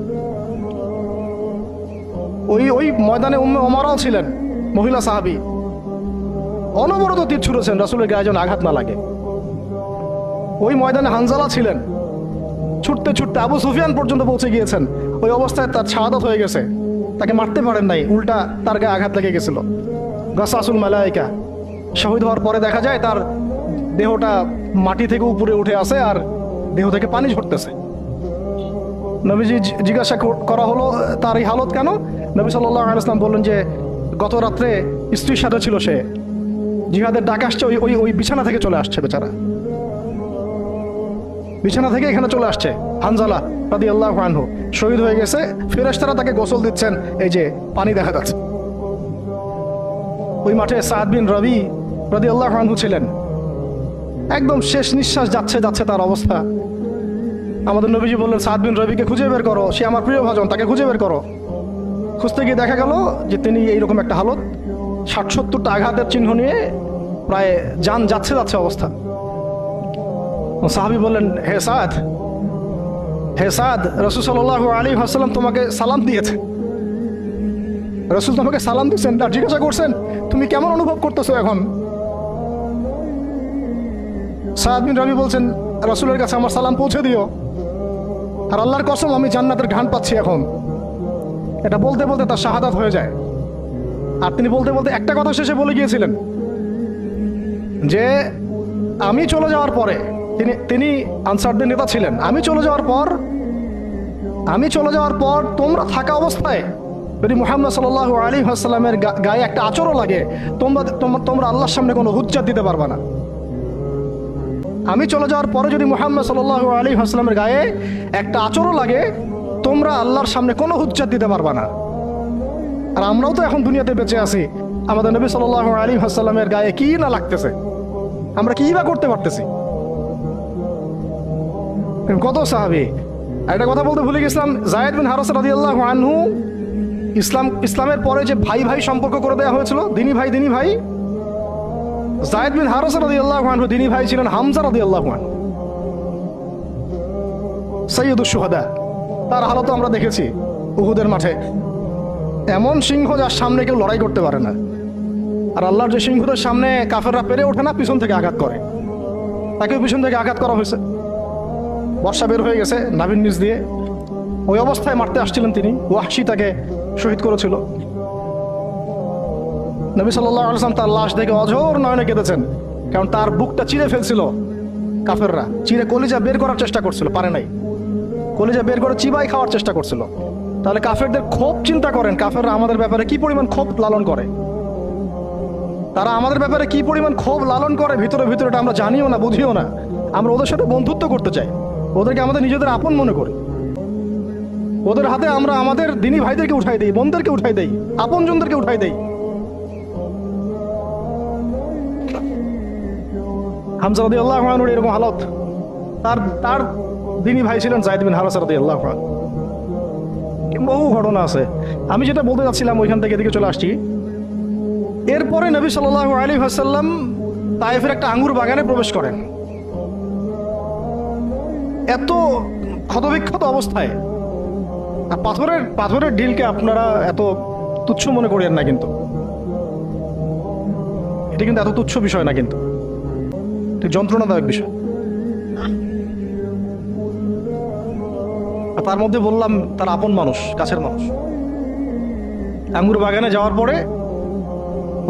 ওই ময়দানে উম্মে ওমরাও ছিলেন, মহিলা সাহাবী, অনবরত তীর ছুঁড়েছেন রাসূলের গায়ে যেন আঘাত না লাগে। ওই ময়দানে হানজালা ছিলেন, ছুটতে ছুটতে আবু সুফিয়ান পর্যন্ত পৌঁছে গিয়েছেন। ওই অবস্থায় তার শাহাদাত হয়ে গেছে, তাকে মারতে পারেন নাই, উল্টা তার গায়ে আঘাত লেগে গেছিল। গাসাসুল মালাইকা, শহীদ হওয়ার পরে দেখা যায় তার দেহটা মাটি থেকে উপরে উঠে আসে আর দেহ থেকে পানি ঝরতেছে। নবীজি জিজ্ঞাসা করা হলো তার এই হালত কেন? নবী সাল্লাল্লাহু আলাইহি ওয়াসাল্লাম বললেন যে গত রাত্রে স্ত্রীর সাথে ছিল, সে জিহাদের ডাক আসছে, ওই বিছানা থেকে চলে আসছে, বেচারা বিছানা থেকে এখানে চলে আসছে। হানজালা রাদিয়াল্লাহু আনহু শহীদ হয়ে গেছে, ফেরেশতারা তাকে গোসল দিচ্ছেন, এই যে পানি দেখা যাচ্ছে। ওই মাঠে সাদ বিন রবি রাদিয়াল্লাহু আনহু ছিলেন, একদম শেষ নিঃশ্বাস যাচ্ছে তার অবস্থা। আমাদের নবীজি বললেন, সাদ বিন রবিকে খুঁজে বের করো, সে আমার প্রিয় ভাজন, তাকে খুঁজে বের করো। খুঁজতে গিয়ে দেখা গেল যে তিনি এইরকম একটা হালত, 60-70টা আঘাতের চিহ্ন নিয়ে প্রায় যান যাচ্ছে অবস্থা। সাহাবী বললেন, হে সাদ, রাসূল সাল্লাল্লাহু আলাইহি ওয়াসাল্লাম তোমাকে সালাম দিয়েছে। রাসূল তোমাকে সালাম দিয়েছেন আর জিজ্ঞাসা করছেন তুমি কেমন অনুভব করতেছো এখন? সাদ বিন রবি বলছেন, রাসূলের কাছে আমার সালাম পৌঁছে দিও, আর আল্লাহর কসম আমি জান্নাতের ঘ্রাণ পাচ্ছি এখন। এটা বলতে বলতে তার শাহাদাত হয়ে যায়। আর তিনি বলতে বলতে একটা কথা শেষে বলে গিয়েছিলেন যে আমি চলে যাওয়ার পরে, তিনি আনসারদের নেতা ছিলেন, আমি চলে যাওয়ার পর তোমরা থাকা অবস্থায় যদি মুহাম্মদ সাল্লাল্লাহু আলাইহি ওয়াসাল্লামের গায়ে একটা আঁচড়ও লাগে, তোমরা আল্লাহর সামনে কোনো হুজ্জাত দিতে পারবে না। আমি চলে যাওয়ার পরে যদি মুহাম্মদ সাল্লাল্লাহু আলাইহি ওয়াসাল্লামের গায়ে একটা আঁচড়ও লাগে, তোমরা আল্লাহর সামনে কোনো হুজ্জাত দিতে পারবে না। আর আমরাও তো এখন দুনিয়াতে বেঁচে আছি, আমাদের নবী সাল্লাল্লাহু আলাইহি ওয়াসাল্লামের গায়ে কি না লাগতেছে, আমরা কি বা করতে পারতেছি। কত সাহাবী। একটা কথা বলতে ভুলে গেছিলাম, যায়েদ বিন হারেসা রাদিয়াল্লাহু আনহু, ইসলামের পরে যে ভাই সম্পর্ক করে দেওয়া হয়েছিল, দিনী ভাই, যায়েদ বিন হারেসা রাদিয়াল্লাহু আনহু দিনী ভাই ছিলেন হামজা রাদিয়াল্লাহু আনহু, সাইয়্যিদুশ শুহাদা। তার হালত আমরা দেখেছি উহুদের মাঠে, এমন সিংহ যার সামনে কেউ লড়াই করতে পারে না। আর আল্লাহর যে সিংহদের সামনে কাফেররা পেরে ওঠে না, পিছন থেকে আঘাত করে, তাকেও পিছন থেকে আঘাত করা হয়েছে। বর্ষা বের হয়ে গেছে নাভির নিচ দিয়ে, ওই অবস্থায় মারতে আসছিলেন তিনি, ওয়াহশী তাকে শহীদ করেছিল। নবী সাল্লাল্লাহু আলাইহি ওয়াসাল্লাম তার লাশ দেখে অঝোর নয়নে কেঁদেছেন, কারণ তার বুকটা চিরে ফেলছিল কাফেররা, চিরে কলিজা বের করার চেষ্টা করছিল, পারে নাই, কলিজা বের করে চিবাই খাওয়ার চেষ্টা করছিল। তাহলে কাফেরদের ক্ষোভ চিন্তা করেন, কাফেররা আমাদের ব্যাপারে কি পরিমাণ ক্ষোভ লালন করে, তারা আমাদের ব্যাপারে কি পরিমাণ ক্ষোভ লালন করে, ভিতরে এটা আমরা জানিও না, বুঝিও না। আমরা ওদের সাথে বন্ধুত্ব করতে চাই, ওদেরকে আমাদের নিজেদের আপন মনে করি, ওদের হাতে আমরা আমাদের দিনী ভাইদেরকে উঠাই দেই, বোনদেরকে উঠাই দেই, আপনজনদেরকে উঠাই দেই। হামজা রাদিয়াল্লাহু আনহুর এরকম হালত। তার দিনী ভাই ছিলেন যায়েদ বিন হারেসা রাদিয়াল্লাহু আনহু। বহু ঘটনা আছে, আমি যেটা বলতে যাচ্ছিলাম ওইখান থেকে এদিকে চলে আসছি। এরপরে নবী সাল্লাল্লাহু আলাইহি ওয়াসাল্লাম তায়েফের একটা আঙ্গুর বাগানে প্রবেশ করেন, এত ক্ষতবিক্ষত অবস্থায়। আর পাথরের ঢিলকে আপনারা এত তুচ্ছ মনে করেন না, কিন্তু এটা কিন্তু এত তুচ্ছ বিষয় না, কিন্তু যন্ত্রণাদায়ক বিষয়। তার মধ্যে বললাম তার আপন মানুষ, কাছের মানুষ। আঙ্গুর বাগানে যাওয়ার পরে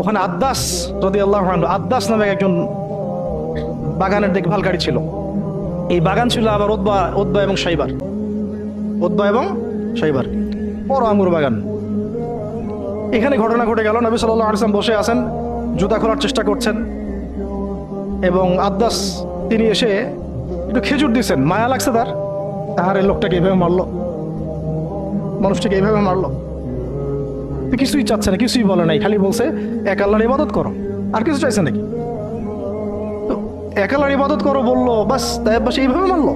ওখানে আদ্দাস রাদিয়াল্লাহু আনহু, আদ্দাস নামে একজন বাগানের দেখভালকারী ছিল। এই বাগান ছিল আবার উতবা এবং শাইবার, বড় আঙ্গুর বাগান। এখানে ঘটনা ঘটে গেল, নবী সাল্লাল্লাহু আলাইহি ওয়াসাল্লাম বসে আছেন, জুতা খোলার চেষ্টা করছেন, এবং আদ্দাস তিনি এসে একটু খেজুর দিয়েছেন, মায়া লাগছে তার, তাহার এই লোকটাকে এইভাবে মারলো, মানুষটাকে এইভাবে মারলো। তো কিছুই চাচ্ছে না, কিছুই বলে নাই, খালি বলছে এক আল্লাহর ইবাদত করো, আর কিছু চাইছে নাকি? তো এক আল্লাহর ইবাদত করো বললো, বাস তাই বাস এইভাবে মারলো।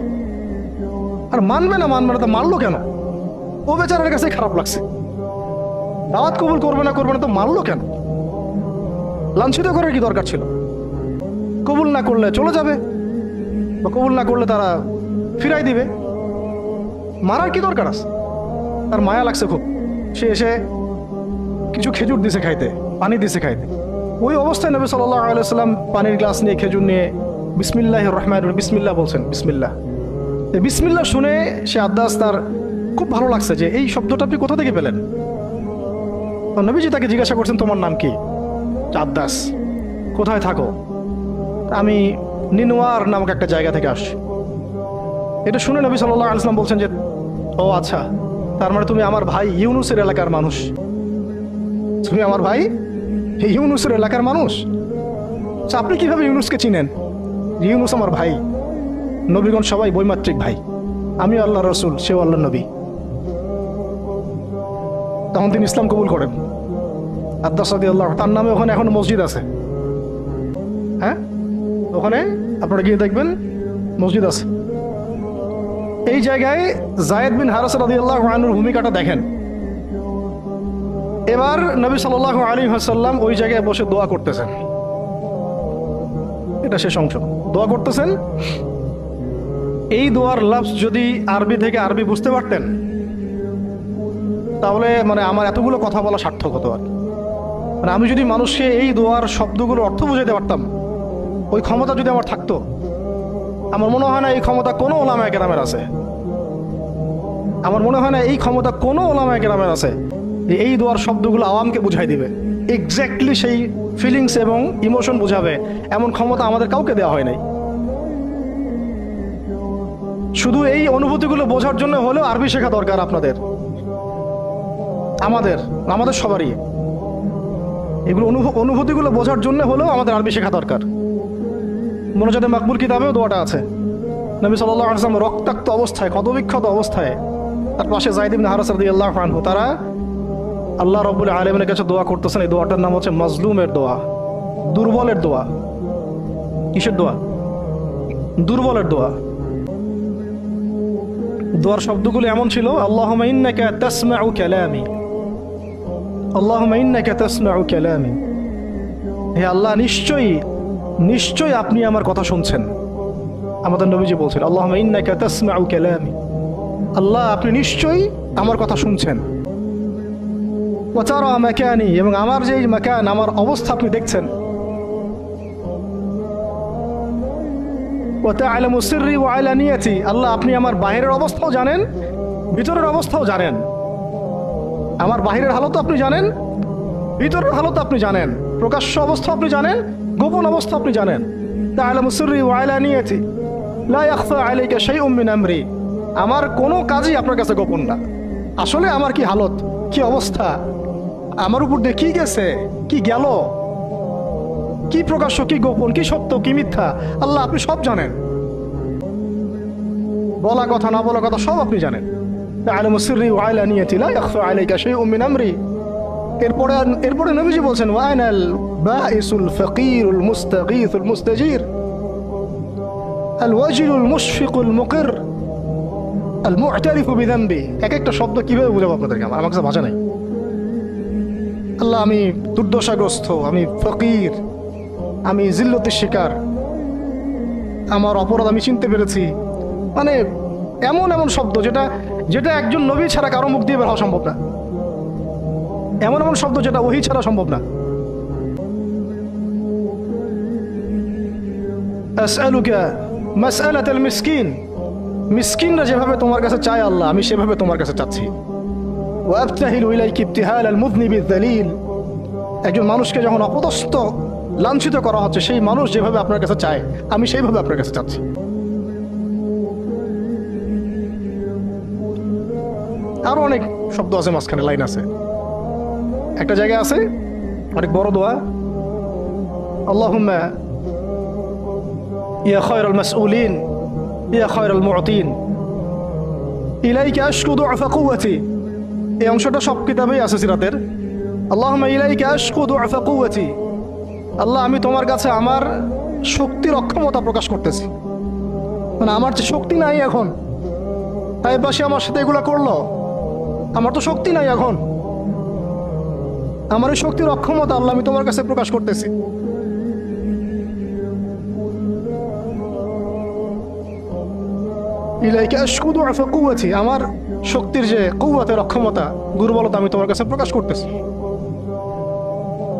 আর মানবে না তো মারলো কেন? ও বেচারার কাছে খারাপ লাগছে, দাওয়াত কবুল করবে না তো মারলো কেন? লাঞ্ছিত করার কি দরকার ছিল? কবুল না করলে চলে যাবে, বা কবুল না করলে তারা ফিরাই দিবে, মারার কি দরকার আছে? তার মায়া লাগছে খুব, সে এসে কিছু খেজুর দিছে খাইতে, পানি দিছে খাইতে। ওই অবস্থায় নবী সাল্লাল্লাহু আলাইহি ওয়াসাল্লাম পানির গ্লাস নিয়ে খেজুর নিয়ে বিসমিল্লাহির রহমানির রহিম, বিসমিল্লাহ বলছেন, বিসমিল্লাহ। বিসমিল্লাহ শুনে সে আদ্দাস তার খুব ভালো লাগছে যে এই শব্দটা আপনি কোথা থেকে পেলেন? তো নবীজি তাকে জিজ্ঞাসা করছেন, তোমার নাম কি? আদ্দাস। কোথায় থাকো? আমি নিনওয়ার নামক একটা জায়গা থেকে আসছি। এটা শুনে নবী সাল্লাল্লাহু আলাইহি ওয়াসাল্লাম বলছেন যে, ও আচ্ছা, তার মানে তুমি আমার ভাই ইউনুসের এলাকার মানুষ। তুমি আমার ভাই ইউনুসের এলাকার মানুষ? আচ্ছা, আপনি কিভাবে ইউনুসকে চিনেন? ইউনুস আমার ভাই, নবীগণ সবাই বৈমাত্রিক ভাই, আমি আল্লাহ রসুল, সেও আল্লাহ নবী। তখন তিনি ইসলাম কবুল করেন। আদ্দাস রাদিয়াল্লাহু, তার নামে ওখানে এখন মসজিদ আছে। হ্যাঁ, ওখানে আপনারা গিয়ে দেখবেন মসজিদ আছে। এই জায়গায় যায়েদ বিন হারেস রাদিয়াল্লাহু আনহুর ভূমিকাটা দেখেন। এবার নবী সাল্লাল্লাহু আলাইহি ওয়াসাল্লাম ওই জায়গায় বসে দোয়া করতেছেন। এটা শেষ অংশ, দোয়া করতেছেন। এই দোয়ার লফজ যদি আরবি থেকে আরবি বুঝতে পারতেন, তাহলে মানে আমার এতগুলো কথা বলা সার্থক হতো। আর মানে আমি যদি মানুষকে এই দোয়ার শব্দগুলোর অর্থ বুঝাইতে পারতাম, ওই ক্ষমতা যদি আমার থাকতো, আমার মনে হয় না এই ক্ষমতা কোনো ওলামায়ে কেরামের আছে। আমার মনে হয় না এই ক্ষমতা কোনো ওলামায়ে কেরামের আছে যে এই দোয়ার শব্দগুলো আওয়ামকে বুঝাই দিবে, এক্স্যাক্টলি সেই ফিলিংস এবং ইমোশন বুঝাবে, এমন ক্ষমতা আমাদের কাউকে দেওয়া হয় নাই। শুধু এই অনুভূতিগুলো বোঝার জন্য হলেও আরবি শেখা দরকার আপনাদের, আমাদের সবারই। এগুলো অনুভূতিগুলো বোঝার জন্য হলেও আমাদের আরবি শেখা দরকার। মোনাজাতে মাকবুল কিতাবেও দোয়াটা আছে। নবী সাল্লাল্লাহু আলাইহি ওয়াসাল্লাম রক্তাক্ত অবস্থায়, ক্ষতবিক্ষত অবস্থায়, তার পাশে যায়েদ ইবনে হারেস রাদিয়াল্লাহু আনহু, তারা আল্লাহ রাব্বুল আলামিনের কাছে দোয়া করতেছেন। এই দোয়াটার নাম হচ্ছে মাজলুমের দোয়া, দুর্বলের দোয়া। কিসের দোয়া? দুর্বলের দোয়া। দোয়ার শব্দগুলো এমন ছিল, আল্লাহুম্মা ইন্নাকা তাসমাউ কালামি, আল্লাহুম্মা ইন্নাকা তাসমাউ কালামি, হে আল্লাহ, নিশ্চয়ই আপনি আমার কথা শুনছেন। আমাদের নবীজি বলছেন, আল্লাহুম্মা ইন্নাকা তাসমাউ কালামি, আল্লাহ আপনি নিশ্চয়ই আমার কথা শুনছেন। ওয়া তারা মাকানি, এবং আমার যে মাকান, আমার অবস্থা আপনি দেখছেন। ওয়া তা'লামু সিররি ওয়া আলানিয়াতি, আল্লাহ আপনি আমার বাহিরের অবস্থাও জানেন, ভিতরের অবস্থাও জানেন। আমার বাহিরের হালতও আপনি জানেন, ভিতরের হালতও আপনি জানেন, প্রকাশ্য অবস্থা আপনি জানেন, গোপন অবস্থা আপনি জানেন। তা'লামু সিররি ওয়া আলানিয়াতি লা ইয়াখফা আলাইকা শাইউম মিন আমরি, আমার কোনো কাজই আপনার কাছে গোপন না। আসলে আমার কি হালত, কি অবস্থা, আমার উপর দিয়ে কি গেছে, কি গেল, কি প্রকাশ্য, কি গোপন, কি সত্য, কি মিথ্যা, আল্লাহ আপনি সব জানেন। বলা কথা না বলা কথা সব আপনি জানেন। তা'লামু সিররি ওয়া আলানিয়াতি লা ইয়াখফা আলাইকা শাইউম মিন আমরি। এরপরে নবীজি বলছেন, ওয়া আনাল বাঈসুল ফাকিরুল মুস্তাগীথুল মুস্তাজির আল ওয়াজিলুল মুশফিকুল মুকির আল মু'তারিফু বিযামবি। এক একটা শব্দ কিভাবে বুঝাবো আপনাদেরকে, আমার কাছে ভাষা নাই। আল্লাহ আমি দুর্দশাগ্রস্ত, আমি ফকির, আমি জিল্লতের শিকার, আমার অপরাধ আমি চিনতে পেরেছি। মানে এমন এমন শব্দ যেটা একজন নবী ছাড়া কারো মুখ দিয়ে বের হওয়া সম্ভব না। এমন এমন শব্দ যেটা ওহী ছাড়া সম্ভব না। আসআলুকা মাসআলাতাল মিসকিন, মিসকিনরা যেভাবে তোমার কাছে চায় আল্লাহ, আমি সেভাবে তোমার কাছে চাচ্ছি। ওয়া আবতাহিলু ইলাইকা ইবতিহালাল মুযনিবিয যালিল, একজন মানুষকে যখন অপদস্থ, লাঞ্ছিত করা হচ্ছে, সেই মানুষ যেভাবে আপনার কাছে চায়, আমি সেইভাবে আপনার কাছে চাচ্ছি। আরো অনেক শব্দ আছে, মাঝখানে লাইন আছে। একটা জায়গায় আছে অনেক বড় দোয়া, আল্লাহুম্মা ইয়া খায়রাল মাসউলিন ইয়া খায়রাল মু'তিন ইলাইকা আশকু দু'ফা কুওয়াতি। এই অংশটা সব কিতাবেই আছে সিরাতের। আল্লাহুম্মা ইলাইকা আশকু দু'ফা কুওয়াতি, আল্লাহ আমি তোমার কাছে আমার শক্তির অক্ষমতা প্রকাশ করতেছি। মানে আমার যে শক্তি নাই এখন, তাই পাশে আমার সাথে এগুলো করলো, আমার তো শক্তি নাই এখন, আমার এই শক্তির অক্ষমতা আল্লাহ আমি তোমার কাছে প্রকাশ করতেছি। ইলাইকা আশকু দু'ফা কুওয়াতি, আমার শক্তির যে কুওয়াতের অক্ষমতা, দুর্বলতা আমি তোমার কাছে প্রকাশ করতেছি।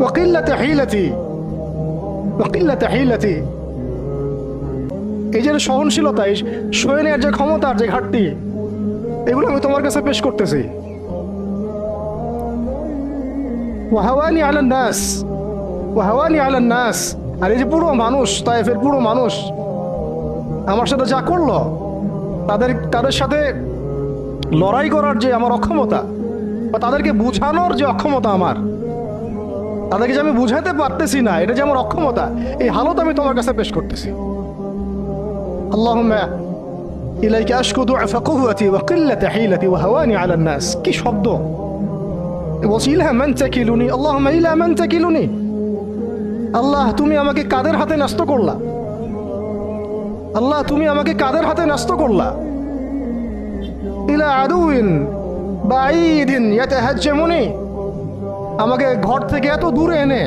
ওয়া কিল্লাতি হিলাতি, ওয়া কিল্লাতি হিলাতি, এই যে সহনশীলতা, এই সহনের যে ক্ষমতার যে ঘাটতি, এগুলো আমি তোমার কাছে পেশ করতেছি। ওয়া হাওয়ানি আলান নাস, ওয়া হাওয়ানি আলান নাস, আর এই যে পুরো মানুষ, তায়েফের পুরো মানুষ আমার সাথে যা করলো, তাদের সাথে লড়াই করার যে আমার অক্ষমতা, বা তাদেরকে বুঝানোর যে অক্ষমতা আমার, তাদেরকে যে আমি বুঝাতে পারতেছি না, এটা যে আমার অক্ষমতা, এই হালত আমি তোমার কাছে পেশ করতেছি। আল্লাহুম্মা ইলাইকা আশকু দু'ফা কুওয়াতি ওয়া কিল্লাতা হিলাতি ওয়া হাওয়ানি আলান নাস। কি শব্দ! বলছি ইলা মান তাকিলুনি, আল্লাহুম্মা ইলা মান তাকিলুনি, আল্লাহ তুমি আমাকে কাদের হাতে ন্যস্ত করলা, আল্লাহ তুমি আমাকে কাদের হাতে ন্যস্ত করলা। ইলা আদুইন বাঈদিন ইয়াতাহাজ্জামুনি, আমাকে ঘর থেকে এত দূরে এনে,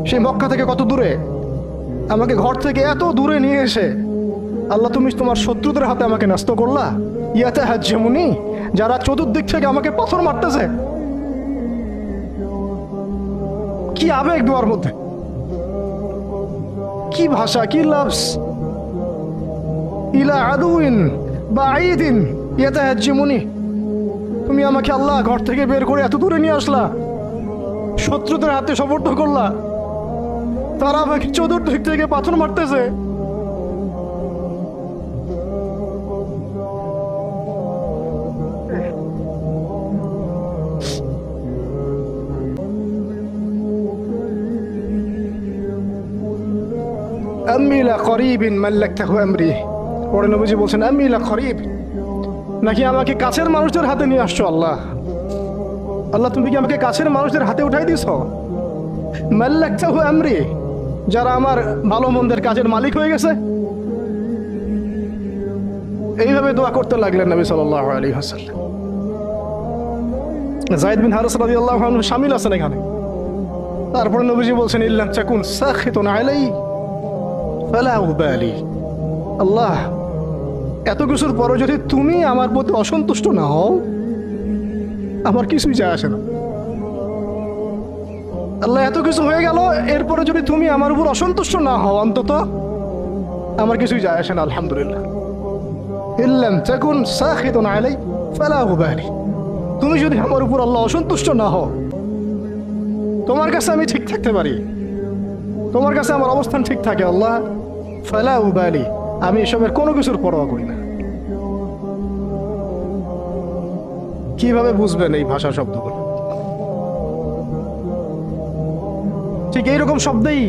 সেই মক্কা থেকে কত দূরে, আমাকে ঘর থেকে এত দূরে নিয়ে এসে আল্লাহ তুমি তোমার শত্রুদের হাতে আমাকে ন্যস্ত করলা। ইয়াতাহাজ্জামুনি, যারা চতুর্দিক থেকে আমাকে পাথর মারতেছে। কি আবেগ দোয়ার মধ্যে, কি ভাষা, কি লফজ! ইলা আদুইন বাঈদিন ইয়াতাহাজ্জামুনি, তুমি আমাকে আল্লাহ ঘর থেকে বের করে এত দূরে নিয়ে আসলা, শত্রুদের হাতে সমর্থ করলা, তারা আমাকে চতুর্দিক থেকে পাথর মারতেছে। আম্মি লা করিবিন মাল্লাকতাহু আমরি, পরে নবীজি বলছেন আম্মি লা করিব, নাকি আমাকে কাছের মানুষদের হাতে নিয়ে আসছো আল্লাহ, আল্লাহ তুমি কি আমাকে কাছের মানুষদের হাতে উঠাই দিছ? মাল্লাকতাহু আমরি, যারা আমার ভালো মন্দের কাজের মালিক হয়ে গেছে। এইভাবে দোয়া করতে লাগলেন নবী সাল্লাল্লাহু আলাইহি ওয়াসাল্লাম। যায়েদ বিন হারিস রাদিয়াল্লাহু আনহু শামিল আছেন এখানে। তারপরে নবীজি বলছেন ইল্লাম তাকুন সাখিতুন আলাই ফালা উবালি, আল্লাহ এত কিছুর পরে যদি তুমি আমার প্রতি অসন্তুষ্ট না হও, আমার কিছুই যায় আসে না। আল্লাহ এত কিছু হয়ে গেল, এরপরে যদি তুমি আমার উপর অসন্তুষ্ট না হও, অন্তত আমার কিছুই যায় আসে না। আলহামদুলিল্লাহ। ইল্লাম তাকুন সাখিতুন আলাই ফালা উবালি, তুমি যদি আমার উপর আল্লাহ অসন্তুষ্ট না হও, তোমার কাছে আমি ঠিক থাকতে পারি, তোমার কাছে আমার অবস্থান ঠিক থাকে আল্লাহ, ফালা উবালি, আমি এসবের কোনো কিছুর পরোয়া করি না। কিভাবে বুঝবেন এই ভাষা শব্দগুলো? ঠিক এইরকম শব্দেই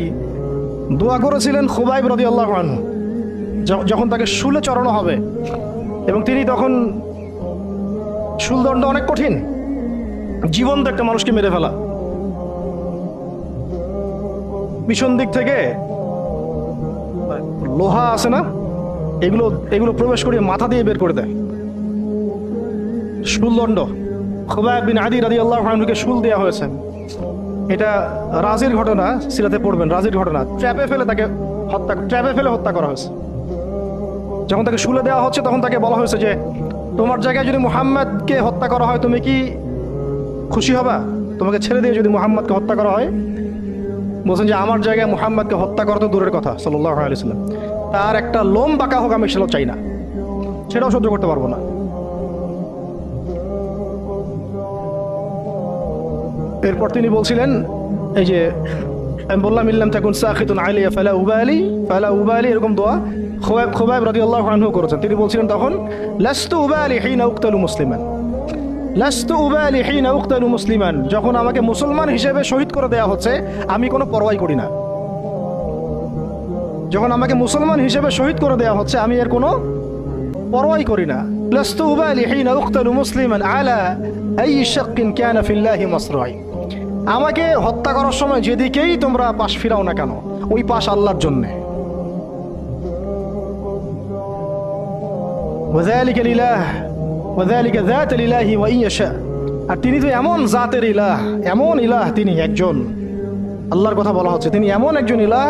দোয়া করেছিলেন খুবাইব রাদিয়াল্লাহু আনহু, যখন তাকে শুলে চড়ানো হবে, এবং তিনি তখন, শুলদণ্ড অনেক কঠিন, জীবন্ত একটা মানুষকে মেরে ফেলা, পিছন দিক থেকে লোহা আছে না, এগুলো প্রবেশ করে মাথা দিয়ে বের করে দেয়। শুলদণ্ড, খুবাইব বিন আদি রাদিয়াল্লাহু আনহুকে শুল দেওয়া হয়েছে। এটা রাজির ঘটনা, সিরাতে পড়বেন, রাজির ঘটনা। ট্র্যাপে ফেলে হত্যা করা হয়েছে। যখন তাকে শুলে দেওয়া হচ্ছে, তখন তাকে বলা হয়েছে যে তোমার জায়গায় যদি মুহাম্মদকে হত্যা করা হয়, তুমি কি খুশি হবা? তোমাকে ছেড়ে দিয়ে যদি মুহাম্মদকে হত্যা করা হয়? বলছেন যে আমার জায়গায় মুহাম্মদকে হত্যা করা তো দূরের কথা, সাল্লাল্লাহু আলাইহি ওয়াসাল্লাম, তার একটা লোম বাঁকা হোক আমি সেটাও চাই না, সেটাও সহ্য করতে পারবো না। এরপর তিনি বলছিলেন, এই যে আমি বললাম ইল্লাম তাকুন সাখিতুন আলাইয়া ফালা উবালি, এরকম দোয়া খুবাইব রাদিয়াল্লাহু আনহু করেছেন। তিনি বলছিলেন তখন, লাস্তু উবালি হিনা উকতালু মুসলিমান, লাস্তু উবালি হিনা উকতালু মুসলিমান, যখন আমাকে মুসলমান হিসেবে শহীদ করে দেয়া হচ্ছে আমি কোনো পরোয়াই করি না। যখন আমাকে মুসলমান হিসেবে শহীদ করে দেওয়া হচ্ছে আমি এর কোনো পরোয়াই করি না। লাস্তু উবালি হিনা উকতালু মুসলিমান আলা আই শাক্কিন কানা ফিল্লাহি মাসরাই। আমাকে হত্যা করার সময় যেদিকেই তোমরা পাশ ফিরাও না কেন, ওই পাশ আল্লাহর জন্যে। ওয়াযালিকা লিলাহ ওয়াযালিকা যাতুল ইলাহি ওয়া ইন ইয়াশা। আর তিনি তো এমন জাতের ইলাহ, এমন ইলাহ, তিনি একজন, আল্লাহর কথা বলা হচ্ছে, তিনি এমন একজন ইলাহ,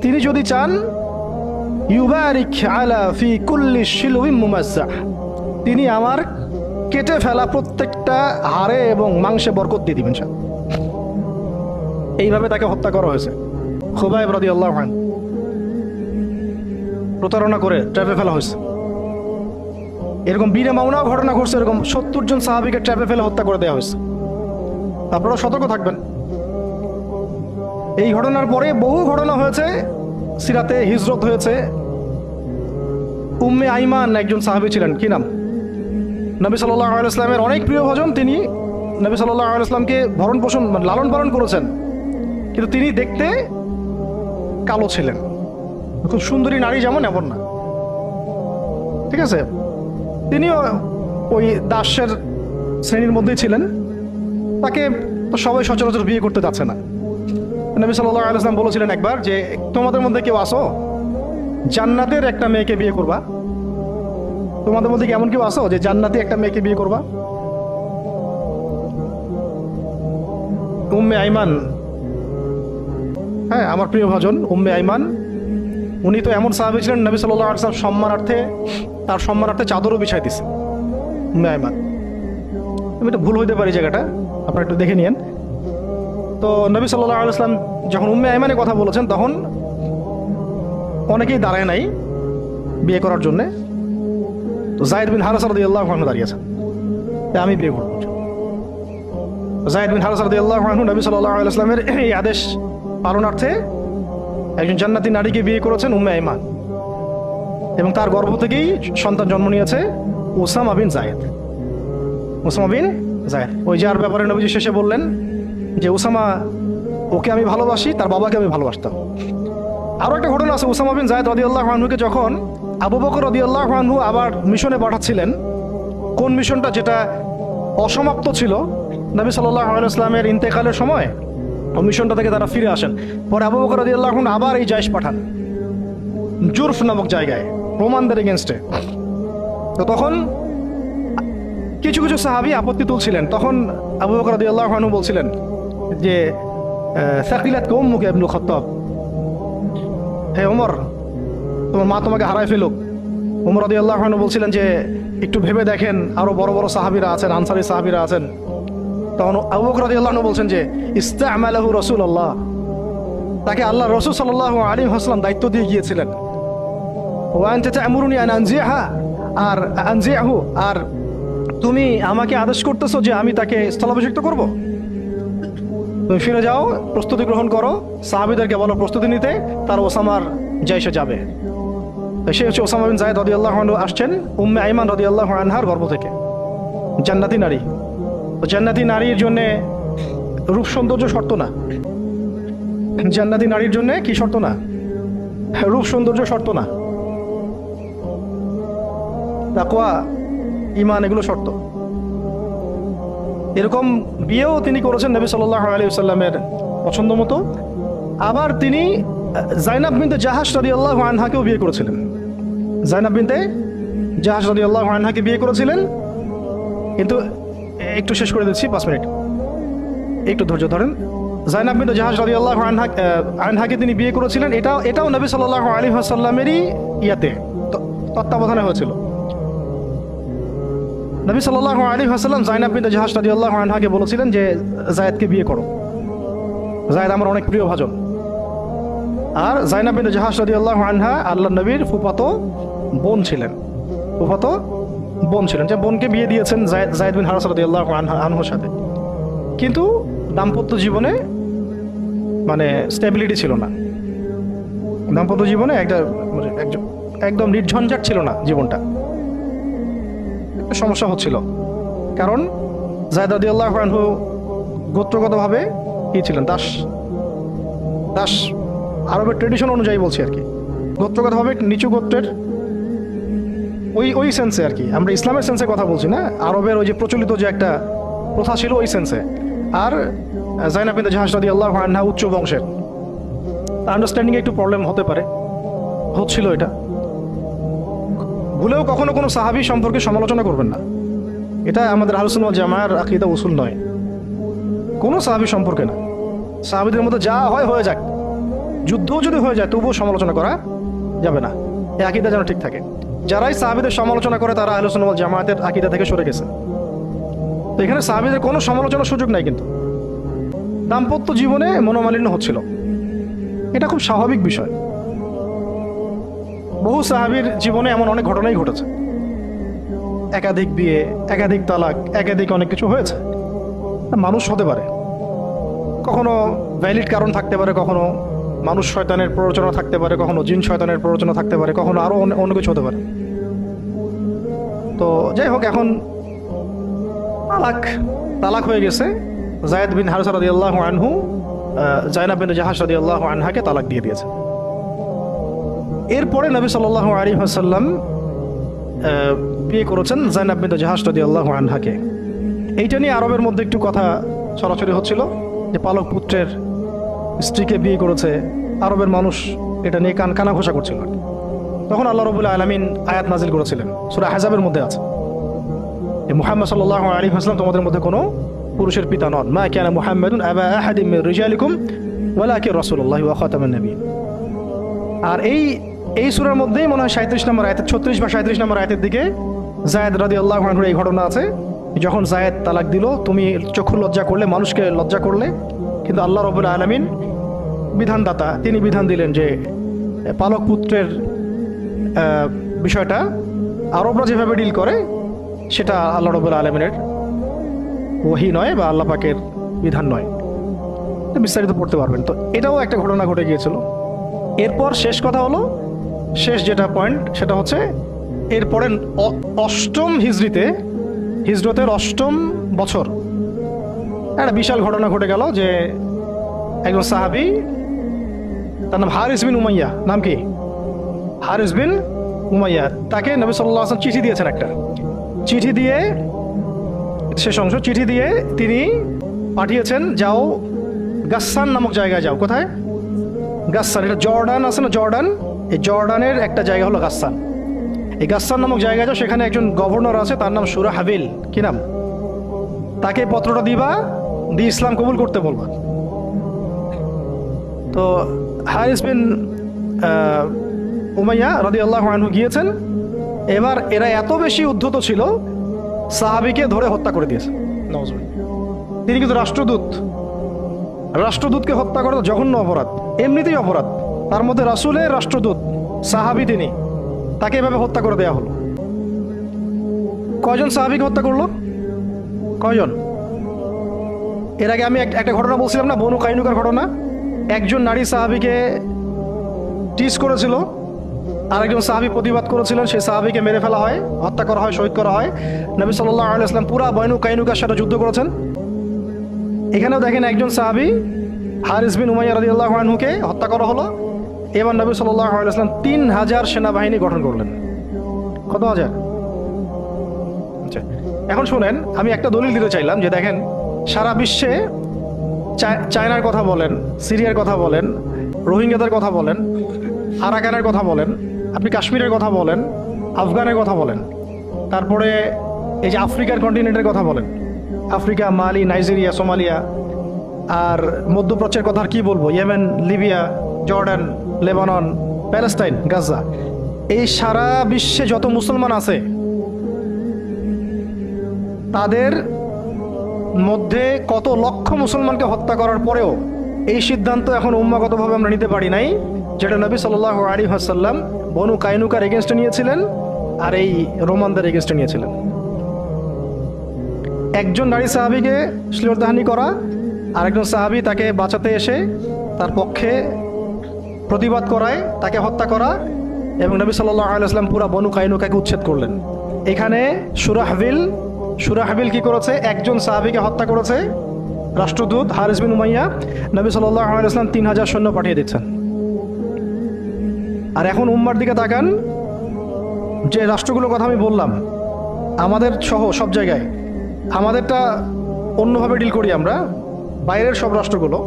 তিনি যদি চান ইউবারিক আলা ফি কুল্লি শিলউইন মুমাজ্জাহ, তিনি আমার কেটে ফেলা প্রত্যেকটা হাড়ে এবং মাংসে বরকত দিয়ে দিবেন। এইভাবে তাকে হত্যা করা হয়েছে। খুবাইব রাদিয়াল্লাহু আনহু প্রতারণা করে ট্র্যাপে ফেলা হয়েছে। এরকম বীরে মামুনাও ঘটনা ঘটছে, এরকম 70 জন সাহাবীকে ট্র্যাপে ফেলে হত্যা করে দেওয়া হয়েছে। আপনারা সতর্ক থাকবেন। এই ঘটনার পরে বহু ঘটনা হয়েছে, সিরাতে হিজরত হয়েছে। উম্মে আইমান একজন সাহাবী ছিলেন, কি নাম, নবী সাল্লাল্লাহু আলাইহি ওয়াসাল্লামের অনেক প্রিয় ভজন। তিনি নবী সাল্লাল্লাহু আলাইহি ওয়াসাল্লামকে ভরণ পোষণ লালন পালন করেছেন, কিন্তু তিনি দেখতে কালো ছিলেন। খুব সুন্দরী নারী যেমন এমন না, ঠিক আছে। তিনিও ওই দাসের শ্রেণীর মধ্যেই ছিলেন। তাকে তো সবাই সচরাচর বিয়ে করতে যাচ্ছে না। নবী সাল্লাল্লাহু আলাইহি ওয়াসাল্লাম বলেছিলেন একবার যে তোমাদের মধ্যে কেউ আসো জান্নাতের একটা মেয়েকে বিয়ে করবা? তোমাদের মধ্যে কি এমন কেউ আসো যে জান্নাতি একটা মেয়েকে বিয়ে করবা? উম্মে আইমান, হ্যাঁ আমার প্রিয় ভাজন উম্মে আইমান, উনি তো এমন সাহাবী ছিলেন, নবী সাল্লাল্লাহু আলাইহি ওয়াসাল্লাম সম্মানার্থে, তার সম্মানার্থে চাদরও বিছাই দিছে। উম্মে আইমান, আমি একটু ভুল হইতে পারি জায়গাটা, আপনারা একটু দেখে নিয়েন। তো নবী সাল্লাল্লাহু আলাইহি ওয়াসাল্লাম যখন উম্মে আইমানের কথা বলেছেন তখন অনেকেই দাঁড়ায় নাই বিয়ে করার জন্যে। তো যায়েদ বিন হারেসা রাদিয়াল্লাহু আনহু দাঁড়িয়েছেন, তাই আমি বিয়ে করব। যায়েদ বিন হারেসা রাদিয়াল্লাহু আনহু নবী সাল্লাল্লাহু আলাইহি ওয়াসাল্লামের এই আদেশ পালনার্থে একজন জান্নাতি নারীকে বিয়ে করেছেন, উম্মে আইমান, এবং তার গর্ভ থেকেই সন্তান জন্ম নিয়েছে উসামা বিন যায়েদ। উসামা বিন যায়েদ, ওই যার ব্যাপারে নবীজি শেষে বললেন যে উসামা, ওকে আমি ভালোবাসি, তার বাবাকে আমি ভালোবাসতাম। আরও একটা ঘটনা আছে, উসামা বিন যায়েদ রাদিয়াল্লাহু আনহুকে যখন আবু বকর রাদিয়াল্লাহু আনহু আবার মিশনে পাঠাচ্ছিলেন, কোন মিশনটা যেটা অসমাপ্ত ছিল, নবী সাল্লাল্লাহু আলাইহি ওয়াসাল্লামের ইন্তেকালের সময় ওই মিশনটা থেকে তারা ফিরে আসেন। পরে আবু বকর রাদিয়াল্লাহু আনহু আবার এই জায়েশ পাঠান জুরফ নামক জায়গায় রোমানদের এগেনস্টে। তো তখন কিছু কিছু সাহাবী আপত্তি তুলছিলেন। তখন আবু বকর রাদিয়াল্লাহু আনহু বলছিলেন যে সাকিলাতকা উম্মুকা ইবনুল খাত্তাব, হে ওমর, তোমার মা তোমাকে হারায় ফেলুক। ওমর রাদিয়াল্লাহু আনহু বলছিলেন যে একটু ভেবে দেখেন, আরো বড় বড় সাহাবীরা আছেন, আনসারী সাহাবীরা আছেন। তখন আবু বকর রাদিয়াল্লাহু আনহু বলছেন যে ইস্তা'মালাহু রাসূলুল্লাহ, তাকে আল্লাহ রাসূল সাল্লাল্লাহু আলাইহি ওয়াসাল্লাম দায়িত্ব দিয়ে গিয়েছিলেন। ওয়া আনতা তা'মুরুনি আন আনজিহা, আর আনজিহু, আর তুমি আমাকে আদেশ করতেছো যে আমি তাকে স্থলাভিষিক্ত করব? তুমি ফিরে যাও, প্রস্তুতি গ্রহণ করো, সাহাবীদেরকে বলো প্রস্তুতি নিতে, তার ওসামার জায়েশে যাবে। সে হচ্ছে ওসামা বিন যায়েদ রাদিয়াল্লাহু আনহু, আসছেন উম্মে আইমান রাদিয়াল্লাহু আনহার গর্ভ থেকে, জান্নাতি নারী। তো জান্নাতি নারীর জন্য রূপ সৌন্দর্য শর্ত না, জান্নাতি নারীর জন্য কি শর্ত না? রূপ সৌন্দর্য শর্ত না, তাকওয়া, ঈমান, এগুলো শর্ত। এরকম বিয়েও তিনি করেছেন নবী সাল্লাল্লাহু আলাইহি ওয়াসাল্লামের পছন্দ মতো। আবার তিনি জাইনাব বিনতে জাহাশ রাদিয়াল্লাহু আনহাকেও বিয়ে করেছিলেন। জাইনাব বিনতে জাহাশ রাদিয়াল্লাহু আনহাকে বিয়ে করেছিলেন, কিন্তু একটু শেষ করে দিচ্ছি, 5 মিনিট, একটু ধৈর্য ধরেন। জাইনাব বিনতে জাহাশ রাদিয়াল্লাহু আনহাকে তিনি বিয়ে করেছিলেন, এটাও নবী সাল্লাল্লাহু আলাইহি ওয়াসাল্লামেরই তত্ত্বাবধানে হয়েছিল। নবী সাল্লাল্লাহু আলাইহি ওয়াসাল্লাম জাইনাব বিনতে জাহাশ রাদিয়াল্লাহু আনহাকে বলেছিলেন যে যায়েদকে বিয়ে করো, যায়েদ আমার অনেক প্রিয় ভাজন। আর জাইনাব বিনতে জাহাশ রাদিয়াল্লাহু আনহা আল্লাহর নবীর ফুফাতো বোন ছিলেন, যে বোনকে বিয়ে দিয়েছেন যায়েদ বিন হারেসা রাদিয়াল্লাহু আনহুর সাথে। কিন্তু দাম্পত্য জীবনে মানে স্টেবিলিটি ছিল না, দাম্পত্য জীবনে একদম নির্ঝঞ্ঝাট ছিল না জীবনটা, সমস্যা হচ্ছিল। কারণ যায়েদ রাদিয়াল্লাহু আনহু গোত্রগতভাবে কি ছিলেন? দাস, আরবের ট্রেডিশন অনুযায়ী বলছি আর কি, গোত্রগতভাবে নিচু গোত্রের, ওই সেন্সে আর কি, আমরা ইসলামের সেন্সে কথা বলছি না, আরবের ওই যে প্রচলিত যে একটা প্রথা ছিল ওই সেন্সে। আর জাইনাব বিনতে জাহাশ রাদিয়াল্লাহু আনহা উচ্চ বংশের, আন্ডারস্ট্যান্ডিংয়ে একটু প্রবলেম হতে পারে, হচ্ছিল এটা। ভুলেও কখনো কোনো সাহাবী সম্পর্কে সমালোচনা করবেন না, এটা আমাদের আহলুস সুন্নাহ ওয়াল জামাআর আকীদা উসুল নয়। কোনো সাহাবী সম্পর্কে না, সাহাবীদের মধ্যে যা হয় হয়ে যাক, যুদ্ধও যদি হয়ে যায় তবুও সমালোচনা করা যাবে না, এই আকীদা যেন ঠিক থাকে। যারাই সাহাবীদের সমালোচনা করে তারা আহলুস সুন্নাহ ওয়াল জামাআতের আকীদা থেকে সরে গেছে। তো এখানে সাহাবীদের কোনো সমালোচনার সুযোগ নাই, কিন্তু দাম্পত্য জীবনে মনোমালিন্য হচ্ছিল, এটা খুব স্বাভাবিক বিষয়। বহু সাহাবীর জীবনে এমন অনেক ঘটনাই ঘটেছে, একাধিক বিয়ে, একাধিক তালাক, একাধিক অনেক কিছু হয়েছে। মানুষ হতে পারে, কখনো ভ্যালিড কারণ থাকতে পারে, কখনো মানুষ শয়তানের প্ররোচনা থাকতে পারে, কখনো জিন শয়তানের প্ররোচনা থাকতে পারে, কখনো আরও অন্য কিছু হতে পারে। তো যাই হোক, এখন তালাক হয়ে গেছে। যায়েদ বিন হারিসা রাদিয়াল্লাহু আনহু জাইনাব বিনতে জাহাশ রাদিয়াল্লাহু আনহাকে তালাক দিয়ে দিয়েছে। এরপরে নবী সাল্লাল্লাহু আলাইহি ওয়াসাল্লাম বিয়ে করেছেন জাইনাব বিনতে জাহাশ রাদিয়াল্লাহু আনহাকে। এইটা নিয়ে আরবের মধ্যে একটু কথা ছড়াছড়ি হচ্ছিল যে পালক পুত্রের স্ত্রীকে বিয়ে করেছে, আরবের মানুষ এটা নিয়ে কানা ঘোষা করছিল। তখন আল্লাহ রাব্বুল আলামিন আয়াত নাজিল করেছিলেন, সূরা আহজাবের মধ্যে আছে, মুহাম্মদ সাল্লাল্লাহু আলাইহি ওয়াসাল্লাম তোমাদের মধ্যে কোনো পুরুষের পিতা নন, মা কানা মুহাম্মাদুন আবা আহাদিম মির রিজালিকুম ওয়ালাকিন রাসূলুল্লাহি ওয়া খাতামান নবিয়্যিন। আর এই সূরার মধ্যেই মনে হয় 37 নম্বর আয়াত, 36 বা 37 নম্বর আয়াতের দিকে যায়েদ রাদিয়াল্লাহু আনহুর এই ঘটনা আছে। যখন যায়েদ তালাক দিল, তুমি চক্ষু লজ্জা করলে, মানুষকে লজ্জা করলে, কিন্তু আল্লাহ রাব্বুল আলামিন বিধানদাতা, তিনি বিধান দিলেন যে পালক পুত্রের বিষয়টা আরবরা যেভাবে ডিল করে সেটা আল্লাহ রাব্বুল আলামিনের ওহী নয় বা আল্লাহ পাকের বিধান নয়। বিস্তারিত পড়তে পারবেন। তো এটাও একটা ঘটনা ঘটে গিয়েছিল। এরপর শেষ কথা হলো, শেষ যেটা পয়েন্ট সেটা হচ্ছে এরপরে অষ্টম হিজরতের অষ্টম বছর একটা বিশাল ঘটনা ঘটে গেল যে একজন সাহাবী, তার নাম হারিস বিন উমাইয়া, নাম কি? হারিস বিন উমাইয়া। তাকে নবী সাল্লাল্লাহু আলাইহি ওয়াসাল্লাম চিঠি দিয়েছেন, একটা চিঠি দিয়ে, শেষ অংশ, চিঠি দিয়ে তিনি পাঠিয়েছেন, যাও গাসসান নামক জায়গায় যাও। কোথায়? গাসসান। এটা জর্ডান আছে না, জর্ডান, এই জর্ডানের একটা জায়গা হলো গাসসান। এই গাসসান নামক জায়গায় যাও, সেখানে একজন গভর্নর আছে, তার নাম সুরাহাবিল। কি নাম? তাকে পত্রটা দিবা, দিয়ে ইসলাম কবুল করতে বলবা। তো হারিস বিন উমাইয়া রাদিয়াল্লাহু আনহু গিয়েছেন। এবার এরা এত বেশি উদ্ধত ছিল, সাহাবীকে ধরে হত্যা করে দিয়েছে। তিনি কিন্তু রাষ্ট্রদূতকে হত্যা করা জঘন্য অপরাধ, এমনিতেই অপরাধ, তার মধ্যে রাসূলের রাষ্ট্রদূত সাহাবী, তিনি, তাকে এভাবে হত্যা করে দেওয়া হলো। কয়জন সাহাবীকে হত্যা করলো? কয়জন? এর আগে আমি একটা ঘটনা বলছিলাম না, বনু কাইনুকার ঘটনা। একজন নারী সাহাবীকে টিজ করেছিল, আরেকজন সাহাবী প্রতিবাদ করেছিলেন, সেই সাহাবীকে মেরে ফেলা হয়, হত্যা করা হয়, শহীদ করা হয়। নবী সাল্লাল্লাহু আলাইহি ওয়াসাল্লাম পুরা বনু কাইনুকার সাথে যুদ্ধ করেছেন। এখানেও দেখেন একজন সাহাবী হারিস বিন উমাইয়া রাদিয়াল্লাহু আনহুকে হত্যা করা হলো। এবার নবী সাল্লাল্লাহু আলাইহি ওয়াসাল্লাম 3000 সেনাবাহিনী গঠন করলেন। কত হাজার? আচ্ছা, এখন শুনেন, আমি একটা দলিল দিতে চাইলাম যে দেখেন, সারা বিশ্বে চায়নার কথা বলেন, সিরিয়ার কথা বলেন, রোহিঙ্গাদের কথা বলেন, আরাকানের কথা বলেন, আপনি কাশ্মীরের কথা বলেন, আফগানের কথা বলেন, তারপরে এই যে আফ্রিকার কন্টিনেন্টের কথা বলেন, আফ্রিকা, মালি, নাইজেরিয়া, সোমালিয়া, আর মধ্যপ্রাচ্যের কথা আর কি বলবো, Yemen, Libya, Jordan, Lebanon, Palestine, Gaza, এই সারা বিশ্বে যত মুসলমান আছে তাদের মধ্যে কত লক্ষ মুসলমানকে হত্যা করার পরেও এই সিদ্ধান্ত এখন উম্মাগতভাবে আমরা নিতে পারি নাই, যেটা নবী সাল্লাল্লাহু আলাইহি ওয়াসাল্লাম বনু কাইনুকার এগেনস্টে নিয়েছিলেন আর এই রোমানদের এগেনস্টে নিয়েছিলেন। একজন নারী সাহাবীকে শ্লীলতাহানি করা, আরেকজন সাহাবী তাকে বাঁচাতে এসে তার পক্ষে প্রতিবাদ করায়, তাকে হত্যা করা, এবং নবী সাল্লাল্লাহু আলাইহি ওয়াসাল্লাম পুরা বনু কাইনুকাকে উচ্ছেদ করলেন। এখানে সুরাহবিল কি করেছে? একজন সাহাবীকে হত্যা করেছে, রাষ্ট্রদূত হারিস বিন উমাইয়া। নবী সাল্লাল্লাহু আলাইহি ওয়াসাল্লাম 3000 সৈন্য পাঠিয়ে দিচ্ছেন। আর এখন উম্মার দিকে তাকান, যে রাষ্ট্রগুলোর কথা আমি বললাম আমাদের সহ সব জায়গায়, আমাদেরটা অন্যভাবে ডিল করি আমরা, বাইরের সব রাষ্ট্রগুলো,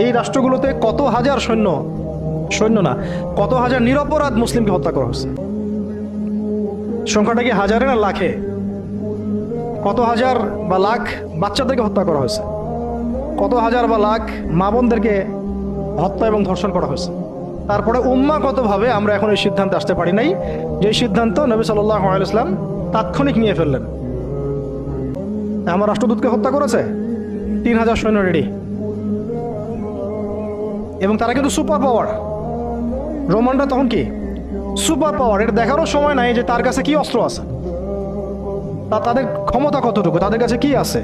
এই রাষ্ট্রগুলোতে কত হাজার সৈন্য না, কত হাজার নিরপরাধ মুসলিমকে হত্যা করা হয়েছে। সংখ্যাটা কি হাজারে না লাখে? কত হাজার বা লাখ বাচ্চাদেরকে হত্যা করা হয়েছে, কত হাজার বা লাখ মা বোনদেরকে হত্যা এবং ধর্ষণ করা হয়েছে। তারপরে উম্মাগতভাবে আমরা এখন এই সিদ্ধান্তে আসতে পারি নাই, যে সিদ্ধান্ত নবী সাল্লাল্লাহু আলাইহি ওয়াসাল্লাম তাৎক্ষণিক নিয়ে ফেললেন। আমার রাষ্ট্রদূতকে হত্যা করেছে, 3000 সৈন্য রেডি, এবং তারা কিন্তু সুপার পাওয়ার। রোমানরা তখন কি সুপার পাওয়ার, এটা দেখারও সময় নাই যে তার কাছে কি অস্ত্র আছে, তাদের ক্ষমতা কতটুকু, তাদের কাছে কি আছে,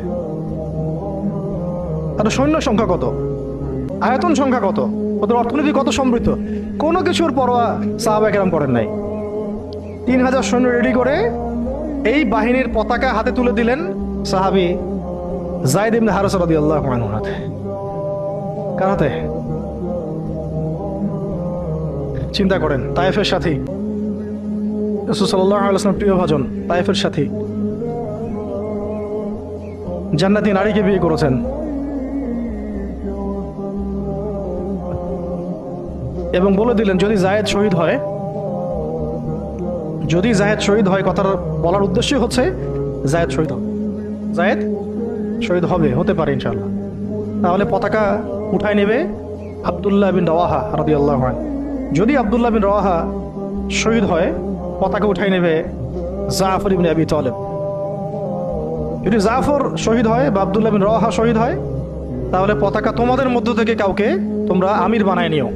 তাদের সৈন্য সংখ্যা কত, আয়তন সংখ্যা কত, ওদের অর্থনীতি কত সমৃদ্ধ, কোনো কিছুর পরোয়া সাহাবা কেরাম করেন নাই। 3000 সৈন্য রেডি করে এই বাহিনীর পতাকা হাতে তুলে দিলেন সাহাবী যায়েদ ইবনে হারেসা রাদিয়াল্লাহু আনহু হাতে। কার হাতে? চিন্তা করেন, তায়েফের সাথী, রাসূল সাল্লাল্লাহু আলাইহি ওয়াসাল্লাম প্রিয় ভাজন, তায়েফের সাথী, জান্নাতি নারীকে বিয়ে করেছেন, এবং বলে দিলেন যদি জায়েদ শহীদ হয়, যদি জায়েদ শহীদ হয়, কথার বলার উদ্দেশ্যই হচ্ছে জায়েদ শহীদ হবে, জায়েদ শহীদ হবে, হতে পারে ইনশাআল্লাহ, তাহলে পতাকা উঠায় নেবে আব্দুল্লাহ বিন রওয়াহা রাদিয়াল্লাহু আনহু। যদি আব্দুল্লাহ বিন রওয়াহা শহীদ হয়, পতাকা উঠাই নেবে জাফর ইবনে আবি তালেব। যদি জাফর শহীদ হয় বা আব্দুল্লাহ বিন রওয়াহা শহীদ হয়, তাহলে পতাকা তোমাদের মধ্য থেকে কাউকে তোমরা আমির বানায় নিও।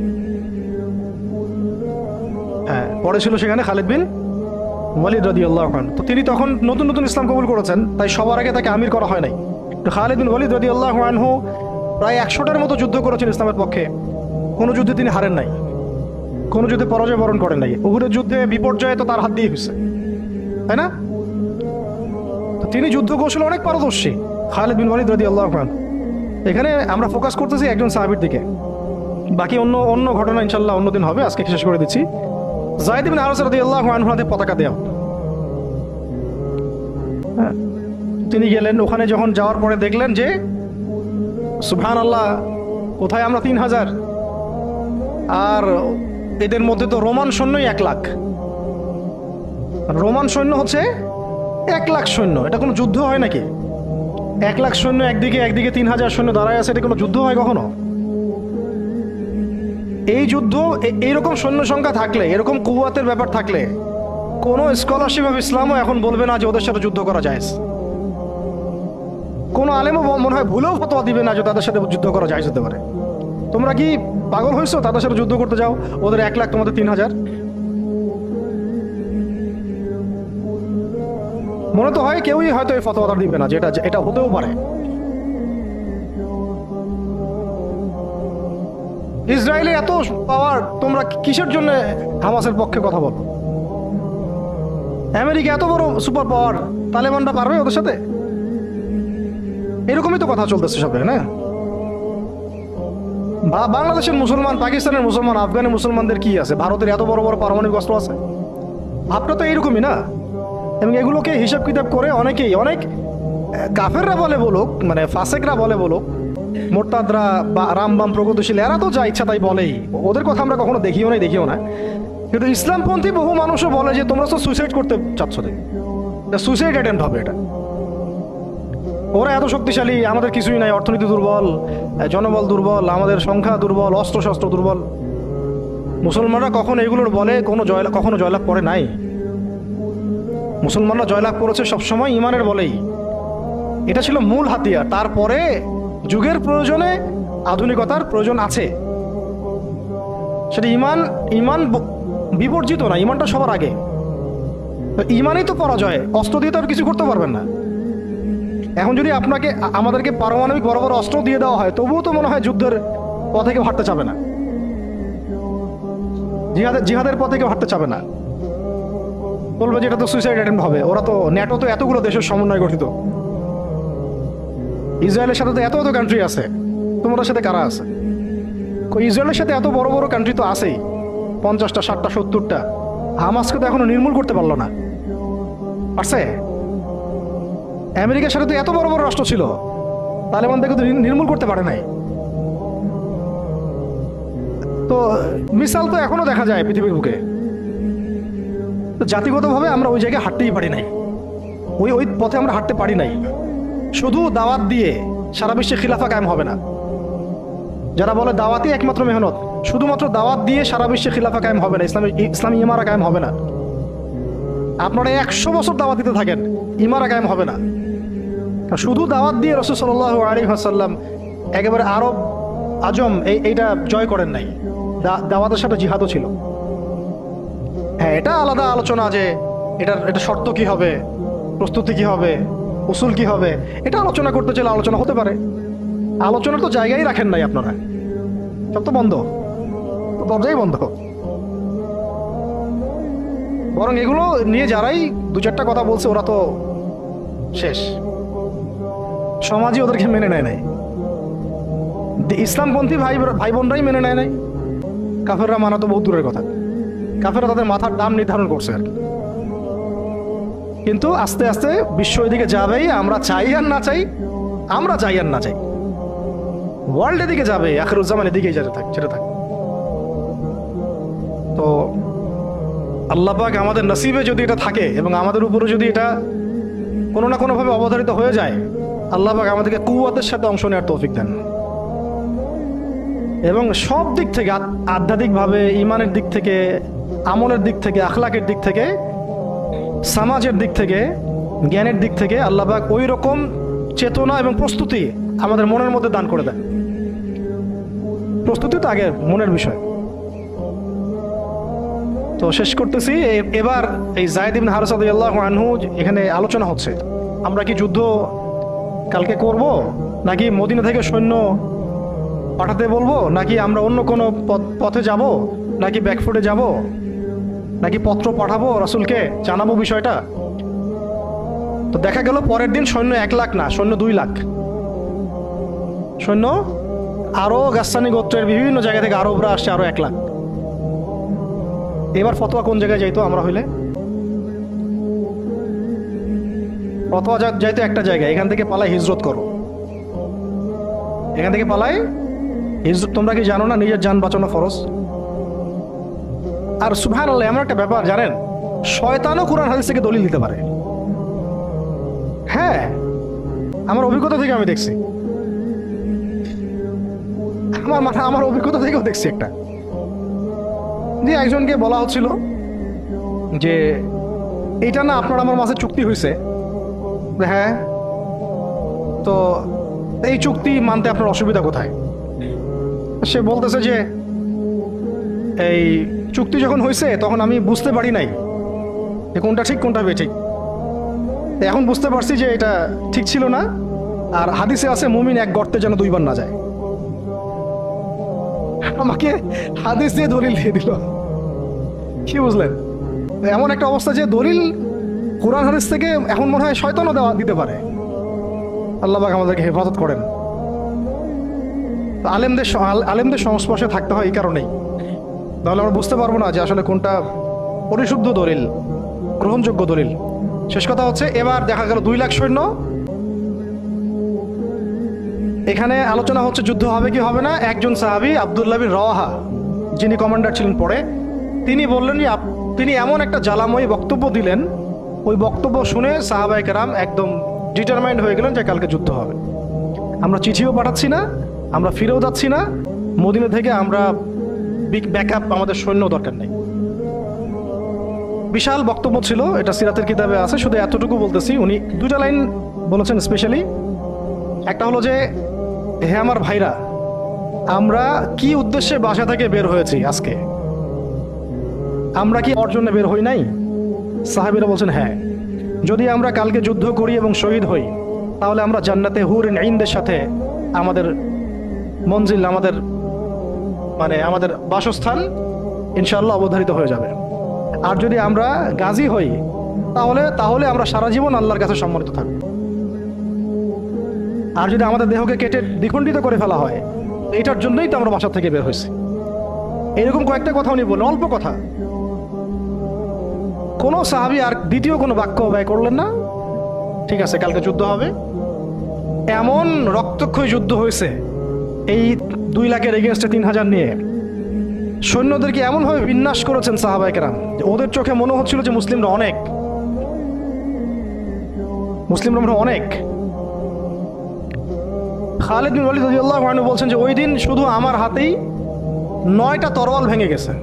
হ্যাঁ, পরে ছিল সেখানে খালিদ বিন ওয়ালিদ রাদিয়াল্লাহু আনহু। তো তিনি তখন নতুন নতুন ইসলাম কবুল করেছেন, তাই সবার আগে তাকে আমির করা হয় নাই। তো খালিদ বিন ওয়ালিদ রাদিয়াল্লাহু আনহু প্রায় 100টার মতো যুদ্ধ করেছেন ইসলামের পক্ষে, কোনো যুদ্ধে তিনি হারেন নাই, কোনো যুদ্ধে পরাজয় বরণ করেন নাই। উহুদের যুদ্ধে বিপর্যয়ে তো তার হাত দিয়ে হয়েছে, তাই না? তো তিনি যুদ্ধ কৌশলে অনেক পারদর্শী খালিদ বিন ওয়ালিদ রাদিয়াল্লাহু আনহু। এখানে আমরা ফোকাস করতেছি একজন সাহাবীর দিকে, বাকি অন্য ঘটনা ইনশাআল্লাহ অন্যদিন হবে, আজকে শেষ করে দিচ্ছি। যায়েদ ইবনে হারেসা রাদিয়াল্লাহু আনহু হাতে পতাকা দেওয়া। তিনি গেলেন ওখানে, যখন যাওয়ার পরে দেখলেন যে সুবহানাল্লাহ, কোথায় আমরা 3000, আর এদের মধ্যে তো রোমান সৈন্যই 1 লাখ। রোমান সৈন্য হচ্ছে 1 লাখ সৈন্য, এটা কোনো যুদ্ধ হয় নাকি? 1 লাখ সৈন্য একদিকে, একদিকে 3000 সৈন্য দাঁড়ায় আছে, এটা কোনো যুদ্ধ হয় কখনো? এই যুদ্ধ, এইরকম সৈন্য সংখ্যা থাকলে, এরকম কুওয়াতের ব্যাপার থাকলে, কোনো স্কলারশিপ অফ ইসলামও এখন বলবে না যে ওদের সাথে যুদ্ধ করা যায়। কোনো আলেমও মনে হয় ভুলেও ফতোয়া দিবে না যে তাদের সাথে যুদ্ধ করা যায় হতে পারে। তোমরা কি পাগল হয়েছো তাদের সাথে যুদ্ধ করতে যাও? ওদের 1 লাখ, তোমাদের 3000। মনে তো হয় কেউই হয়তো এই ফতোয়াটা দিবে না যে এটা হতেও পারে। ইসরায়েলে এত পাওয়ার, তোমরা কিসের জন্য হামাসের পক্ষে কথা বলো? আমেরিকা এত বড় সুপার পাওয়ার, তালেবানরা পারবে ওদের সাথে? এরকমই তো কথা চলতেছে সব, না? বাংলাদেশের মুসলমান, পাকিস্তানের মুসলমান, আফগানের মুসলমানদের কি আছে? ভারতের এত বড় বড় পারমাণবিক অস্ত্র আছে। ভাবটা তো এইরকমই না? এবং এগুলোকে হিসাব কিতাব করে অনেকেই, অনেক কাফেররা বলে বলুক, মানে ফাসেকরা বলে বলুক, মোরতাদরা বা রামবাম প্রগতিশীল, এরা তো যা ইচ্ছা তাই বলেই, ওদের কথা আমরা কখনো দেখিও না। কিন্তু ইসলামপন্থী বহু মানুষও বলে যে তোমরা তো সুইসাইড করতে চাচ্ছ, সুইসাইড অ্যাটেম্প্ট হবে এটা। ওরা এত শক্তিশালী, আমাদের কিছুই নাই, অর্থনীতি দুর্বল, জনবল দুর্বল, আমাদের সংখ্যা দুর্বল, অস্ত্রশস্ত্র দুর্বল। মুসলমানরা কখনো এগুলোর বলে কখনো জয়লাভ করে নাই। মুসলমানরা জয়লাভ করেছে সবসময় ইমানের বলেই, এটা ছিল মূল হাতিয়ার। তারপরে যুগের প্রয়োজনে আধুনিকতার প্রয়োজন আছে, সেটা ইমান বিবর্জিত না, ইমানটা সবার আগে। ইমানই তো পরাজয়, অস্ত্র দিয়ে তো আর কিছু করতে পারবেন না। এখন যদি আমাদেরকে পারমাণবিক বড় বড় অস্ত্র দিয়ে দেওয়া হয়, তবুও তো মনে হয় যুদ্ধের পথে কেউ হাঁটতে চাবে না, জিহাদের পথে কেউ হাঁটতে চাবে না, বলবে যে এটা তো সুইসাইড অ্যাটেম্প্ট হবে। ওরা তো, ন্যাটো তো এতগুলো দেশের সমন্বয় গঠিত, ইসরায়েলের সাথে তো এত কান্ট্রি আছে, তোমাদের সাথে কারা আছে? ইসরায়েলের সাথে এত বড় বড় কান্ট্রি তো আছেই, 50টা 60টা 70টা, হামাসকে তো এখনো নির্মূল করতে পারলো না। পারছে? আমেরিকার সাথে তো এত বড় বড় রাষ্ট্র ছিল, তালেবানদেরকে তো নির্মূল করতে পারে নাই। তো মিসাল তো এখনো দেখা যায় পৃথিবীর বুকে। তো জাতিগতভাবে আমরা ওই জায়গায় হাঁটতেই পারি নাই, ওই পথে আমরা হাঁটতে পারি নাই। শুধু দাওয়াত দিয়ে সারা বিশ্বে খিলাফা কায়েম হবে না। যারা বলে দাওয়াতই একমাত্র মেহনত, শুধুমাত্র দাওয়াত দিয়ে সারা বিশ্বে খিলাফা কায়েম হবে না, ইসলামী ইমারা কায়েম হবে না। আপনারা 100 বছর দাওয়াত দিতে থাকেন, ইমারা কায়েম হবে না। শুধু দাওয়াত দিয়ে রাসূল সাল্লাল্লাহু আলাইহি ওয়াসাল্লাম একেবারে আরব আজম এইটা জয় করেন নাই। দাওয়াতের সাথে জিহাদও ছিল। হ্যাঁ, এটা আলাদা আলোচনা যে এটা শর্ত কি হবে, প্রস্তুতি কি হবে, উসুল কি হবে, এটা আলোচনা করতে চাইলে আলোচনা হতে পারে। আলোচনার তো জায়গায় রাখেন নাই আপনারা, সব তো বন্ধ, দরজাই বন্ধ। বরং এগুলো নিয়ে যারাই 2-4টা কথা বলছে ওরা তো শেষ, সমাজই ওদেরকে মেনে নেয় নাই। ইসলামপন্থী ভাই বোনরাই মেনে নেয় নাই, কাফেররা মানা তো বহু দূরের কথা। কাফেররা তাদের মাথার দাম নির্ধারণ করছে আর কি। কিন্তু আস্তে আস্তে বিশ্ব এদিকে যাবেই, আমরা চাই আর না চাই, আমরা চাই আর না চাই, ওয়ার্ল্ড এদিকে যাবে, আখিরুজ্জামান এদিকেই যেতে থাক। তো আল্লাহ পাক আমাদের নসিবে যদি এটা থাকে এবং আমাদের উপরে যদি এটা কোনো না কোনোভাবে অবধারিত হয়ে যায়, আল্লাহ পাক আমাদেরকে কুওয়াতের সাথে অংশ নেওয়ার তৌফিক দেন। এবং সব দিক থেকে, আধ্যাত্মিকভাবে, ইমানের দিক থেকে, আমলের দিক থেকে, আখলাকের দিক থেকে, সমাজের দিক থেকে, জ্ঞানের দিক থেকে আল্লাহ পাক ওই রকম চেতনা এবং প্রস্তুতি আমাদের মনের মধ্যে দান করে দেন। প্রস্তুতি তো আগে মনের বিষয়। তো শেষ করতেছি, এবার এই যায়েদ ইবনে হারেসা রাদিয়াল্লাহু আনহু এখানে আলোচনা হচ্ছে, আমরা কি যুদ্ধ কালকে করব, নাকি মদিনা থেকে সৈন্য পাঠাতে বলবো, নাকি আমরা অন্য কোনো পথে যাব, নাকি ব্যাকফুটে যাব, নাকি পত্র পাঠাবো রাসূলকে জানাবো বিষয়টা। তো দেখা গেল পরের দিন সৈন্য 1 লাখ না, সৈন্য 2 লাখ সৈন্য, আরো গাসসানি গোত্রের বিভিন্ন জায়গা থেকে আরবরা আসছে, আরো 1 লাখ। এবার ফতোয়া কোন জায়গায় যাইতো আমরা হইলে? ফতোয়া যাইতো একটা জায়গায়, এখান থেকে পালাই হিজরত করো, এখান থেকে পালাই হিজরত। তোমরা কি জানো না নিজের জান বাঁচানো ফরজ? আর সুবহানাল্লাহ, এমন একটা ব্যাপার জানেন, শয়তানও কোরআন হাদিস থেকে দলিল দিতে পারে। হ্যাঁ, আমার অভিজ্ঞতা থেকে আমি দেখছি, আমার অভিজ্ঞতা থেকেও দেখছি একটা, যে একজনকে বলা হচ্ছিল যে এটা না আপনার আমার মাঝে চুক্তি হয়েছে, হ্যাঁ, তো এই চুক্তি মানতে আপনার অসুবিধা কোথায়? সে বলতেছে যে এই চুক্তি যখন হয়েছে তখন আমি বুঝতে পারি নাই যে কোনটা ঠিক কোনটা বেঠিক। এখন বুঝতে পারছি যে এটা ঠিক ছিল না, আর হাদিসে আছে মুমিন 1 গর্তে যেন 2 বার না যায়। আমাকে হাদিস দিয়ে দলিল দিয়ে দিল, কি বুঝলেন? এমন একটা অবস্থা যে দলিল কোরআন হাদিস থেকে এখন মনে হয় শয়তানও দিতে পারে। আল্লাহ পাক আমাদেরকে হেফাজত করেন। আলেমদের সংস্পর্শে থাকতে হয় এই কারণেই, তাহলে আমরা বুঝতে পারবো না যে আসলে কোনটা পরিশুদ্ধ দলিল, গ্রহণযোগ্য দলিল। শেষ কথা হচ্ছে, এবার দেখা গেল 2 লাখ সৈন্য, এখানে আলোচনা হচ্ছে যুদ্ধ হবে কি হবে না। একজন সাহাবী আব্দুল্লাহ বিন রওয়াহা, যিনি কমান্ডার ছিলেন পরে, তিনি বললেন যে তিনি এমন একটা জ্বালাময়ী বক্তব্য দিলেন, ওই বক্তব্য শুনে সাহাবায়ে কেরাম একদম ডিটারমাইন্ড হয়ে গেলেন যে কালকে যুদ্ধ হবে। আমরা চিঠিও পাঠাচ্ছি না, আমরা ফিরেও যাচ্ছি না, মদিনা থেকে আমরা ব্যাকআপ, আমাদের সৈন্য দরকার নেই। বিশাল বক্তব্য ছিল, এটা সিরাতের কিতাবে আছে, শুধু এতটুকু বলতেছি। উনি 2টা লাইন বলেছেন স্পেশালি। একটা হলো যে, হে আমার ভাইরা, আমরা কি উদ্দেশ্যে বাসা থেকে বের হয়েছি আজকে? আমরা কি অর্জনে বের হই নাই? সাহাবীরা বলছেন হ্যাঁ। যদি আমরা কালকে যুদ্ধ করি এবং শহীদ হই, তাহলে আমরা জান্নাতে হুরিন আইনদের সাথে আমাদের মঞ্জিল, আমাদের বাসস্থান ইনশাআল্লাহ অবধারিত হয়ে যাবে। আর যদি আমরা গাজী হই, তাহলে আমরা সারা জীবন আল্লাহর কাছে সম্মানিত থাকব। আর যদি আমাদের দেহকে কেটে দ্বিখণ্ডিত করে ফেলা হয়, এটার জন্যই তো আমরা বাসা থেকে বের হয়েছি। এরকম কয়েকটা কথা উনি বললেন, অল্প কথা। কোনো সাহাবী আর দ্বিতীয় কোনো বাক্য ব্যয় করলেন না। ঠিক আছে, কালকে যুদ্ধ হবে। এমন রক্তক্ষয়ী যুদ্ধ হয়েছে, এই 2 লাখের এগেনস্টে 3000 নিয়ে সৈন্যদেরকে এমনভাবে বিন্যাস করেছেন সাহাবায়ে কেরাম, ওদের চোখে মনে হচ্ছিল যে মুসলিমরা অনেক। খালিদ বিন ওয়ালিদ রাদিয়াল্লাহু আনহু বলছেন যে ওই দিন শুধু আমার হাতেই 9টা তরোয়াল ভেঙে গেছে।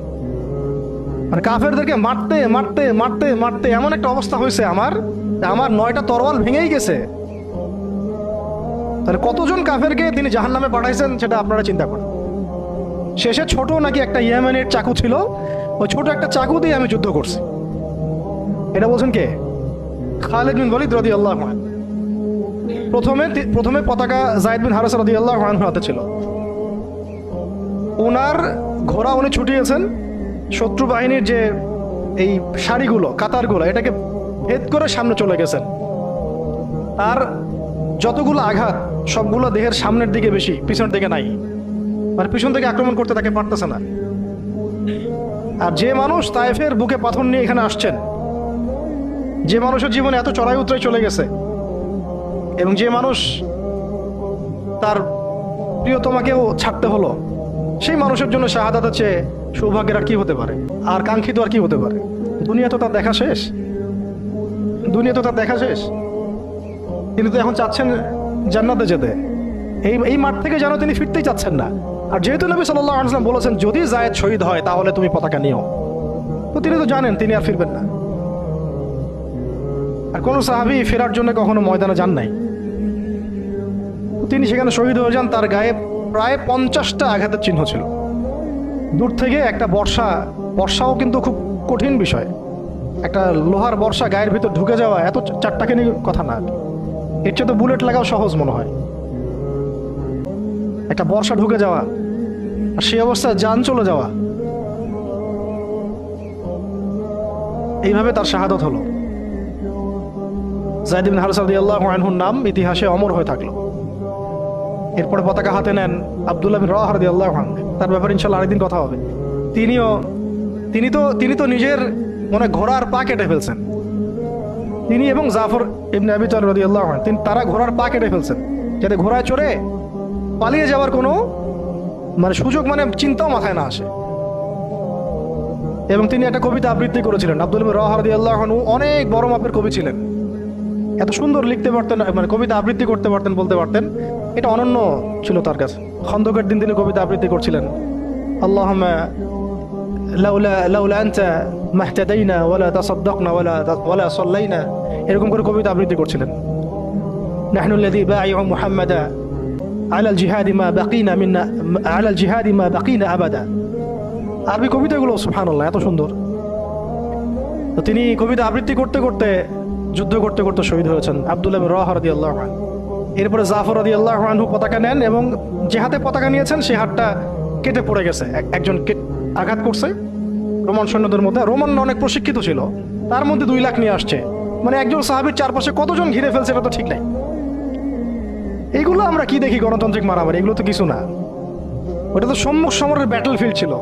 মানে কাফেরদেরকে মারতে মারতে মারতে মারতে এমন একটা অবস্থা হয়েছে আমার 9টা তরোয়াল ভেঙেই গেছে। তাহলে কতজন কাফেরকে তিনি জাহান্নামে পাঠাইছেন সেটা আপনারা চিন্তা করেন। শেষে ছোট নাকি একটা ইয়েমেনের চাকু ছিল, ওই ছোট একটা চাকু দিয়ে আমি যুদ্ধ করছি। এটা বলছেন কে? খালিদ বিন ওয়ালিদ রাদিয়াল্লাহু আনহু। প্রথমে পতাকা যায়েদ বিন হারেসা রাদিয়াল্লাহু আনহুর হাতে ছিল। ওনার ঘোড়া উনি ছুটিয়েছেন, শত্রু বাহিনীর যে এই সারিগুলো কাতারগুলো এটাকে ভেদ করে সামনে চলে গেছেন। তার যতগুলো আঘাত সবগুলো দেহের সামনের দিকে বেশি, পিছনের দিকে নাই। মানে পিছন থেকে আক্রমণ করতে তাকে পারতেছে না। আর যে মানুষ তায়েফের বুকে পাথর নিয়ে এখানে আসছেন, যে মানুষের জীবনে এত চড়াই উতরাই চলে গেছে, এবং যে মানুষ তার প্রিয়তমাকেও ছাড়তে হলো, সেই মানুষের জন্য শাহাদাত হচ্ছে সৌভাগ্যের আর কি হতে পারে, আর কাঙ্ক্ষিত আর কি হতে পারে? দুনিয়া তো তার দেখা শেষ, তিনি তো এখন চাচ্ছেন জান্নাতে যেতে। এই মাঠ থেকে যেন তিনি ফিরতেই চাচ্ছেন না। আর যেহেতু নবী সাল্লাল্লাহু আলাইহি ওয়াসাল্লাম বলেছেন যদি যায়েদ শহীদ হয় তাহলে তুমি পতাকা নিও, তো তিনি তো জানেন তিনি আর ফিরবেন না। আর কোনো সাহাবী ফেরার জন্য কখনো ময়দানে যান নাই। তিনি সেখানে শহীদ হয়ে যান। তার গায়ে প্রায় 50টা আঘাতের চিহ্ন ছিল। দূর থেকে একটা বর্ষাও কিন্তু খুব কঠিন বিষয়। একটা লোহার বর্ষা গায়ের ভিতর ঢুকে যাওয়া এত চারটাখানি কথা না, এর চেয়ে তো বুলেট লাগাও সহজ মনে হয়। একটা বর্ষা ঢুকে যাওয়া আর সেই অবস্থায় জান চলে যাওয়া, এইভাবে তার শাহাদত হলো। যায়েদ বিন হারেসা রাদিয়াল্লাহু আনহুর নাম ইতিহাসে অমর হয়ে থাকলো। এরপরে পতাকা হাতে নেন আব্দুল্লাহ বিন রাওয়াহা রাদিয়াল্লাহু আনহু। তার ব্যাপারে ইনশাআল্লাহ আরেকদিন কথা হবে। তিনি তো নিজের মনে ঘোড়ার পা কেটে ফেলছেন। তিনি এবং জাফর ইবনে আবি তালিব রাদিয়াল্লাহু আনহু তারা ঘোড়ার পা কেটে ফেলছেন, যাতে ঘোড়ায় চড়ে পালিয়ে যাওয়ার কোনো সুযোগ চিন্তাও মাথায় না আসে। এবং তিনি একটা কবিতা আবৃত্তি করেছিলেন। আব্দুল্লাহ বিন রাওয়াহা রাদিয়াল্লাহু আনহু অনেক বড় মাপের কবি ছিলেন, এত সুন্দর লিখতে পারতেন, কবিতা আবৃত্তি করতে পারতেন, বলতে পারতেন। এটা অনন্য ছিল তার কাছে। খন্দকের দিন তিনি কবিতা আবৃত্তি করছিলেন, আল্লাহুম্মা লাউলা আনতা মাহতাদাইনা ওয়ালা তাসাদদাকনা ওয়ালা সাল্লাইনা, এরকম করে কবিতা আবৃত্তি করছিলেন। নাহনু আল্লাযী বাইউ মুহাম্মাদা আলাল জিহাদি মা বাকিনা মিন্না আলাল জিহাদি মা বাকিনা আবাদা। আরবি কবিতাগুলো সুবহানাল্লাহ এত সুন্দর। তো তিনি কবিতা আবৃত্তি করতে করতে যুদ্ধ করতে করতে শহীদ হয়েছেন আব্দুল্লাহ বিন রাওয়াহা রাদিয়াল্লাহু আনহু। এরপরে জাফর রাদিয়াল্লাহু আনহু পতাকা নেন এবং যে হাতে পতাকা নিয়েছেন সেই হাতটা কেটে পড়ে গেছে। একজন আঘাত করছে রোমান সৈন্যদের মধ্যে। রোমান অনেক প্রশিক্ষিত ছিল, তার মধ্যে 2 লাখ নিয়ে আসছে। একজন সাহাবীর চারপাশে কতজন ঘিরে ফেলছে এটা তো ঠিক নাই। এইগুলো আমরা কি দেখি গণতান্ত্রিক মারামারি, এগুলো তো কিছু না। ওটা তো সম্মুখ সমরের ব্যাটল ফিল্ড ছিল।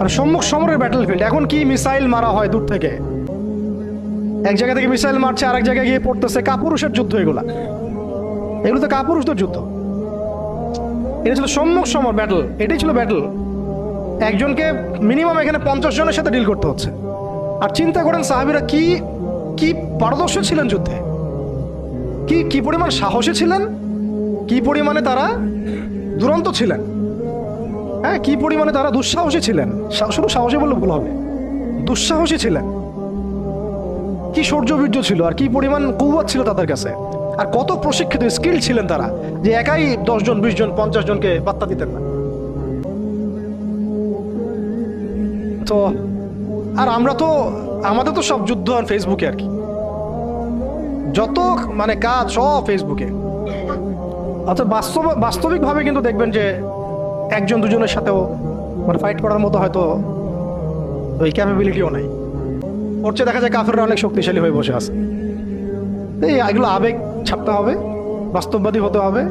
আর সম্মুখ সমরের ব্যাটল ফিল্ড এখন কি মিসাইল মারা হয় দূর থেকে, এক জায়গা থেকে মিসাইল মারছে আরেক জায়গায় গিয়ে পড়তেছে। কাপুরুষের যুদ্ধ এগুলো তো কাপুরুষদের যুদ্ধ। এটা ছিল সম্মুখ সমর ব্যাটল, এটাই ছিল ব্যাটল। একজনকে মিনিমাম এখানে 50 জনের সাথে ডিল করতে হচ্ছে। আর চিন্তা করেন সাহাবীরা কি পারদর্শী ছিলেন যুদ্ধে, কি পরিমাণ সাহসী ছিলেন, কি পরিমাণে তারা দুরন্ত ছিলেন, হ্যাঁ, কি পরিমাণে তারা দুঃসাহসী ছিলেন। শুধু সাহসী বললে ভুল হবে, দুঃসাহসী ছিলেন। কি শৌর্যবীর্য ছিল আর কি পরিমাণ কুওয়াত ছিল তাদের কাছে। আর কত প্রশিক্ষিত স্কিল ছিলেন তারা, যে একাই 10 জন 20 জন 50 জনকে পাত্তা দিতেন না। তো আর আমাদের তো সব যুদ্ধ আর ফেসবুকে, আর কি যত কাজ সব ফেসবুকে। অর্থাৎ বাস্তবিকভাবে কিন্তু দেখবেন যে 1 2 জনের সাথেও ফাইট করার মতো হয়তো ওই ক্যাপাবিলিটিও নাই। ওর চেয়ে দেখা যায় কাফেররা অনেক শক্তিশালী হয়ে বসে আছে। এগুলো আবেগ ছাপতে হবে, বাস্তববাদী হতে হবে,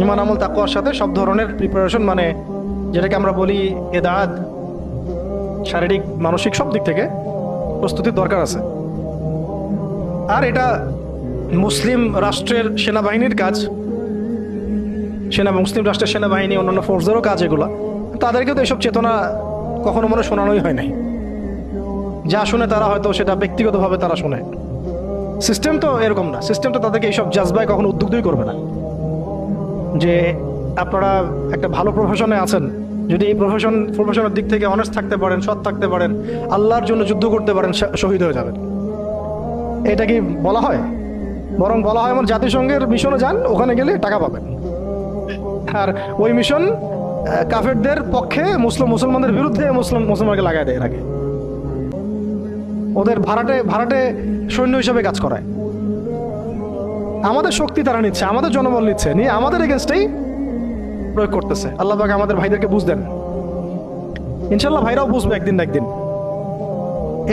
ঈমান আমল তাকওয়ার সাথে সব ধরনের প্রিপারেশন যেটাকে আমরা বলি এদাদ, শারীরিক মানসিক সব দিক থেকে প্রস্তুতির দরকার আছে। আর এটা মুসলিম রাষ্ট্রের সেনাবাহিনীর কাজ, মুসলিম রাষ্ট্রের সেনাবাহিনী, অন্যান্য ফোর্সেরও কাজ এগুলো। তাদেরকে তো এসব চেতনা কখনো মনে শোনানোই হয় নাই। যা শুনে তারা হয়তো সেটা ব্যক্তিগতভাবে তারা শুনে। সিস্টেম তো এরকম না, সিস্টেম তো তাদেরকে এইসব জাজবায় কখনো উদ্বুদ্ধই করবে না যে আপনারা একটা ভালো প্রফেশনে আছেন, যদি এই প্রফেশনের দিক থেকে অনেস্ট থাকতে পারেন, সৎ থাকতে পারেন, আল্লাহর জন্য যুদ্ধ করতে পারেন, শহীদ হয়ে যাবেন। এটা কি বলা হয়? বরং বলা হয় আমার জাতিসংঘের মিশনে যান, ওখানে গেলে টাকা পাবেন। আর ওই মিশন কাফেরদের পক্ষে, মুসলমানদের বিরুদ্ধে মুসলমানকে লাগায় দেয়। এর আগে ওদের ভাড়াটে সৈন্য হিসেবে কাজ করায়। আমাদের শক্তি তারা নিচ্ছে, আমাদের জনবল নিচ্ছে, নিয়ে আমাদের এগেনস্টেই প্রয়োগ করতেছে। আল্লাহ পাক আমাদের ভাইদেরকে বুঝ দেন, ইনশাল্লাহ ভাইরাও বুঝবে একদিন না একদিন।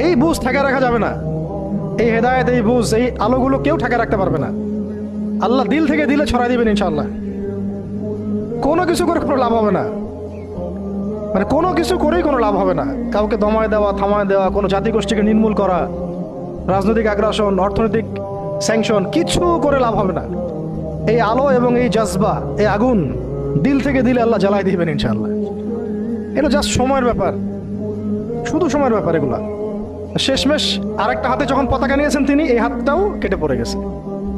এই বুঝ ঠেকা রাখা যাবে না। এই হেদায়েত, এই বুঝ, এই আলোগুলো কেউ ঠেকা রাখতে পারবে না। আল্লাহ দিল থেকে দিলে ছড়াই দিবেন ইনশাল্লাহ। কোনো কিছু করে কোনো লাভ হবে না, মানে কোনো কিছু করেই কোনো লাভ হবে না। কাউকে দমায় দেওয়া, থামায় দেওয়া, কোনো জাতিগোষ্ঠীকে নির্মূল করা, রাজনৈতিক আগ্রাসন, অর্থনৈতিক স্যাংশন, কিছু করে লাভ হবে না। এই আলো এবং এই জজবা, এই আগুন দিল থেকে দিলে আল্লাহ জ্বালাই দিবেন ইনশাআল্লাহ। এটা জাস্ট সময়ের ব্যাপার, শুধু সময়ের ব্যাপার এগুলা। শেষমেশ আরেকটা হাতে যখন পতাকা নিয়েছেন তিনি, এই হাতটাও কেটে পড়ে গেছে।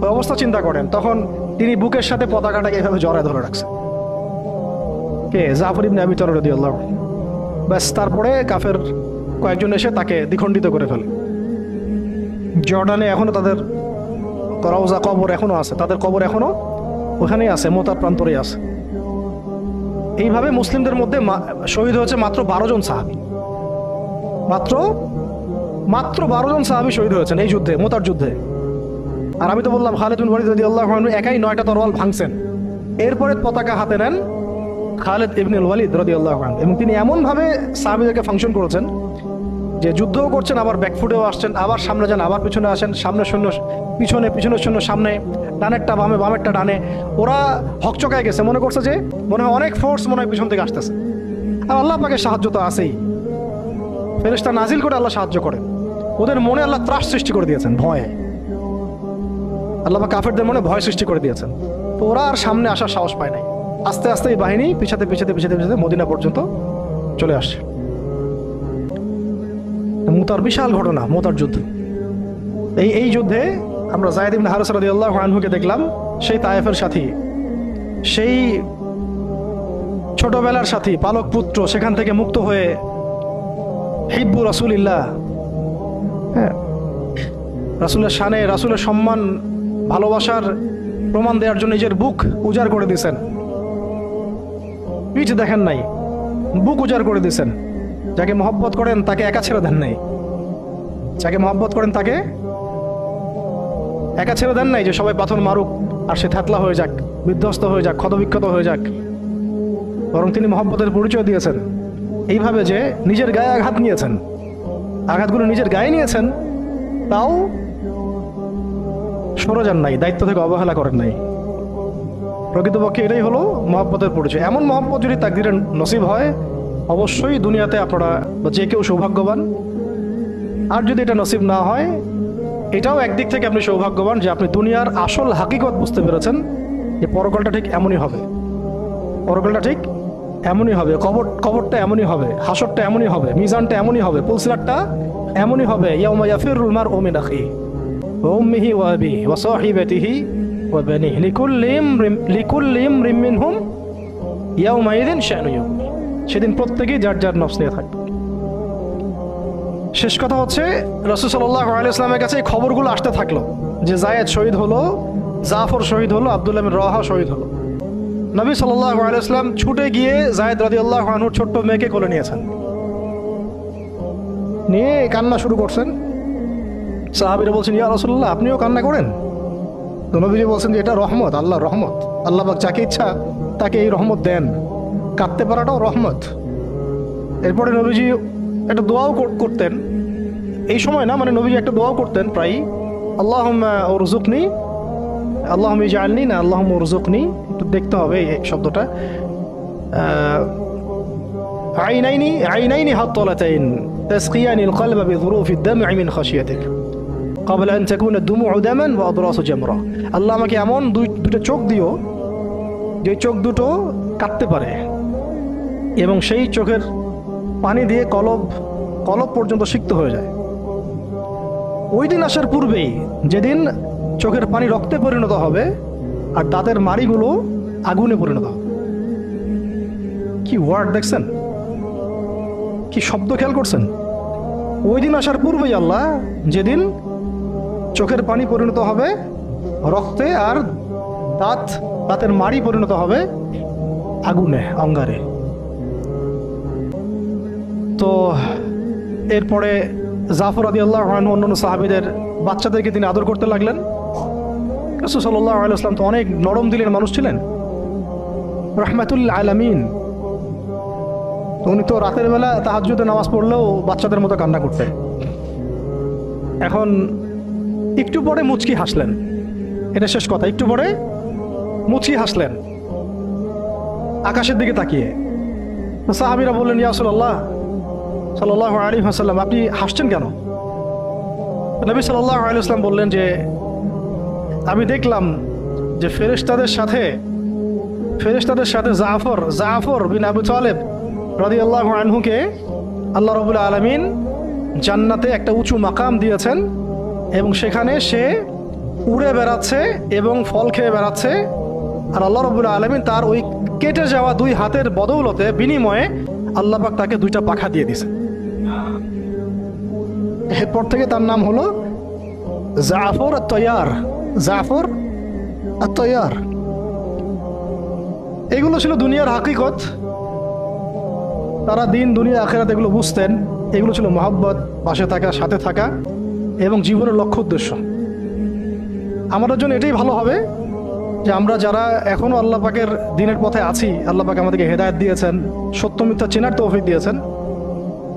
ওই অবস্থা চিন্তা করেন, তখন তিনি বুকের সাথে পতাকাটাকে এভাবে জড়ায় ধরে রাখছে। কে? জাফর ইবনে আবি তালিব রাদিয়াল্লাহু আনহু। ব্যাস, তারপরে কাফের কয়েকজন এসে তাকে দ্বিখণ্ডিত করে ফেলে। জর্ডানে এখনো তাদের রওজা, কবর এখনো আছে, তাদের কবর এখনো ওখানেই আছে, মোতার প্রান্তরেই আছে। এইভাবে মুসলিমদের মধ্যে শহীদ হয়েছে মাত্র 12 জন সাহাবী। মাত্র 12 জন সাহাবী শহীদ হয়েছেন এই যুদ্ধে, মোতার যুদ্ধে। আর আমি তো বললাম খালিদ বিন ওয়ালিদ রাদিয়াল্লাহু আনহু একাই 9টা তরোয়াল ভাঙছেন। এরপরে পতাকা হাতে নেন খালিদ ইবনুল ওয়ালিদ রাদিয়াল্লাহু আনহু, এবং তিনি এমনভাবে সাহাবীদেরকে ফাংশন করেছেন যে যুদ্ধও করছেন, আবার ব্যাকফুটেও আসছেন, আবার সামনে যান, আবার পিছনে আসেন, সামনে সৈন্য পিছনে, পিছনের সৈন্য সামনে, ডানেরটা বামে, বামেরটা ডানে। ওরা হকচকায় গেছে, মনে করছে যে মনে হয় অনেক ফোর্স মনে হয় পিছন থেকে আসতেছে। আর আল্লাহ পাকের সাহায্য তো আছেই, ফেরেশতা নাজিল করে আল্লাহ সাহায্য করে। ওদের মনে আল্লাহ ত্রাস সৃষ্টি করে দিয়েছেন, ভয়ে। আল্লাহ পাক কাফেরদের মনে ভয় সৃষ্টি করে দিয়েছেন। তো ওরা আর সামনে আসার সাহস পায় নাই। আস্তে আস্তে এই বাহিনী পিছাতে মদিনা পর্যন্ত চলে আসছে। মুতার বিশাল ঘটনা, মুতার যুদ্ধ। এই যুদ্ধে আমরা যায়েদ ইবনে হারিসা রাদিয়াল্লাহু আনহুকে দেখলাম, সেই তায়েফের সাথী, সেই ছোটবেলার সাথী, পালক পুত্র, সেখান থেকে মুক্ত হয়ে হিব্বু রাসূলিল্লাহ, হ্যাঁ, রাসূলের শানে, রাসূলের সম্মান, ভালোবাসার প্রমাণ দেওয়ার জন্য নিজের বুক উজাড় করে দিয়েছেন। পিঠ দেখেন নাই, বুক উজাড় করে দিয়েছেন। যাকে মহব্বত করেন তাকে একা ছেড়ে দেন নাই, যাকে মহব্বত করেন তাকে একা ছেড়ে দেন নাই যে সবাই পাথর মারুক আর সে থ্যাতলা হয়ে যাক, বিধ্বস্ত হয়ে যাক, ক্ষতবিক্ষত হয়ে যাক। বরং তিনি মহব্বতের পরিচয় দিয়েছেন এইভাবে যে নিজের গায়ে আঘাত নিয়েছেন, আঘাতগুলো নিজের গায়ে নিয়েছেন, তাও সরে যান নাই, দায়িত্ব থেকে অবহেলা করেন নাই। প্রকৃতপক্ষে এটাই হলো মহব্বতের পরিচয়। এমন মহব্বত যদি তাকদীরে নসিব হয়, অবশ্যই দুনিয়াতে আপনারা বা যে কেউ সৌভাগ্যবান। আর যদি এটা নসিব না হয়, এটাও একদিক থেকে আপনি সৌভাগ্যবান যে আপনি দুনিয়ার আসল হাকিকত বুঝতে পেরেছেন, যে পরকালটা ঠিক এমনই হবে, পরকালটা ঠিক এমনই হবে, কবরটা এমনই হবে, হাসরটা এমনই হবে, মিজানটা এমনই হবে, পুলসিরাতটা এমনই হবে। ইয়াউমা ইয়াফিরুল মারউ মিন আখিহি ওয়া উম্মিহি ওয়া আবিহি ওয়া সাহিবাতিহি ওয়া বানিহি লিকুল্লি ইমরিন মিনহুম ইয়াউমাইযিন শা'নু ইউগনি। সেদিন প্রত্যেকেই যার যার নফস নিয়ে থাকবে। শেষ কথা হচ্ছে, রাসূল সাল্লাল্লাহু আলাইহি ওয়াসাল্লামের কাছে এই খবরগুলো আসতে থাকলো যে যায়েদ শহীদ হলো, জাফর শহীদ হলো, আব্দুল্লাহ বিন রাওয়াহা শহীদ হলো। নবী সাল্লাল্লাহু আলাইহি ওয়াসাল্লাম ছুটে গিয়ে যায়েদ রাদিয়াল্লাহু আনহুর ছোট্ট মেয়েকে কোলে নিয়েছেন, নিয়ে কান্না শুরু করছেন। সাহাবীরা বলছেন, ইয়া রাসূলুল্লাহ, আপনিও কান্না করেন? তো নবীজি বলছেন যে এটা রহমত, আল্লাহর রহমত। আল্লাহ পাক যাকে ইচ্ছা তাকে এই রহমত দেন, কাঁদতে পারাটাও রহমত। এরপরে নবীজি একটা দোয়াও করতেন এই সময়, না মানে নবীজি একটা দোয়াও করতেন প্রায়, আল্লাহুম্মা উরযুকনি, আল্লাহুম্মা ইজআলনি, না আল্লাহুম্মা উরযুকনি, একটু দেখতে হবে এই শব্দটা। আইনাইনি হাত্তালাতাইন তাসকিয়ানিল কলবা বিযুরুফিদ দাম'i মিন খাশিয়াতিক ক্বাবলা আন তাকুনা দুমু'ু দামান ওয়া আদরাসু জামরা। আল্লাহ আমাকে এমন দুটো চোখ দিও যে চোখ দুটো কাঁদতে পারে এবং সেই চোখের পানি দিয়ে কলব পর্যন্ত সিক্ত হয়ে যায়। ওই দিন আসার পূর্বেই, যেদিন চোখের পানি রক্তে পরিণত হবে আর দাঁতের মাড়িগুলো আগুনে পরিণত হবে। কি ওয়ার্ড দেখছেন, কি শব্দ খেয়াল করছেন? ওই দিন আসার পূর্বেই আল্লাহ, যেদিন চোখের পানি পরিণত হবে রক্তে আর দাঁতের মাড়ি পরিণত হবে আগুনে, অঙ্গারে। তো এরপরে জাফর রাদিয়াল্লাহু আনহু অন্যান্য সাহাবীদের বাচ্চাদেরকে তিনি আদর করতে লাগলেন। রাসূল সাল্লাল্লাহু আলাইহি ওয়াসাল্লাম তো অনেক নরম দিলের মানুষ ছিলেন, রাহমাতুল আলামিন। তো উনি তো রাতের বেলা তাহাজ্জুদের নামাজ পড়লেও বাচ্চাদের মতো কান্না করতেন। এখন একটু পরে মুচকি হাসলেন, এটা শেষ কথা। একটু পরে মুচকি হাসলেন আকাশের দিকে তাকিয়ে। সাহাবীরা বললেন, ইয়া রাসূলুল্লাহ সাল্লাল্লাহু আলাইহি ওয়াসাল্লাম, আপনি হাসছেন কেন? নবী সাল্লাল্লাহু আলাইহি ওয়াসাল্লাম বললেন যে, আমি দেখলাম যে ফেরেশতাদের সাথে জাফর বিন আবু তালেব রাদিয়াল্লাহু আনহুকে আল্লাহ রাব্বুল আলামিন জান্নাতে একটা উঁচু মাকাম দিয়েছেন এবং সেখানে সে উড়ে বেড়াচ্ছে এবং ফল খেয়ে বেড়াচ্ছে। আর আল্লাহ রাব্বুল আলামিন তার ওই কেটে যাওয়া দুই হাতের বদৌলতে, বিনিময়ে আল্লাহ পাক তাকে দুইটা পাখা দিয়ে দিয়েছেন। এরপর থেকে তার নাম হলো জাফর আত-তাইয়ার। এগুলো ছিল দুনিয়ার হাকিকত। তারা দিন দুনিয়া আখিরাত এগুলো বুঝতেন। এগুলো ছিল মহব্বত, পাশে থাকা, সাথে থাকা এবং জীবনের লক্ষ্য উদ্দেশ্য। আমাদের জন্য এটাই ভালো হবে যে আমরা যারা এখনও আল্লাহ পাকের দিনের পথে আছি, আল্লাহ পাক আমাদেরকে হেদায়েত দিয়েছেন, সত্য মিথ্যা চেনার তৌফিক দিয়েছেন।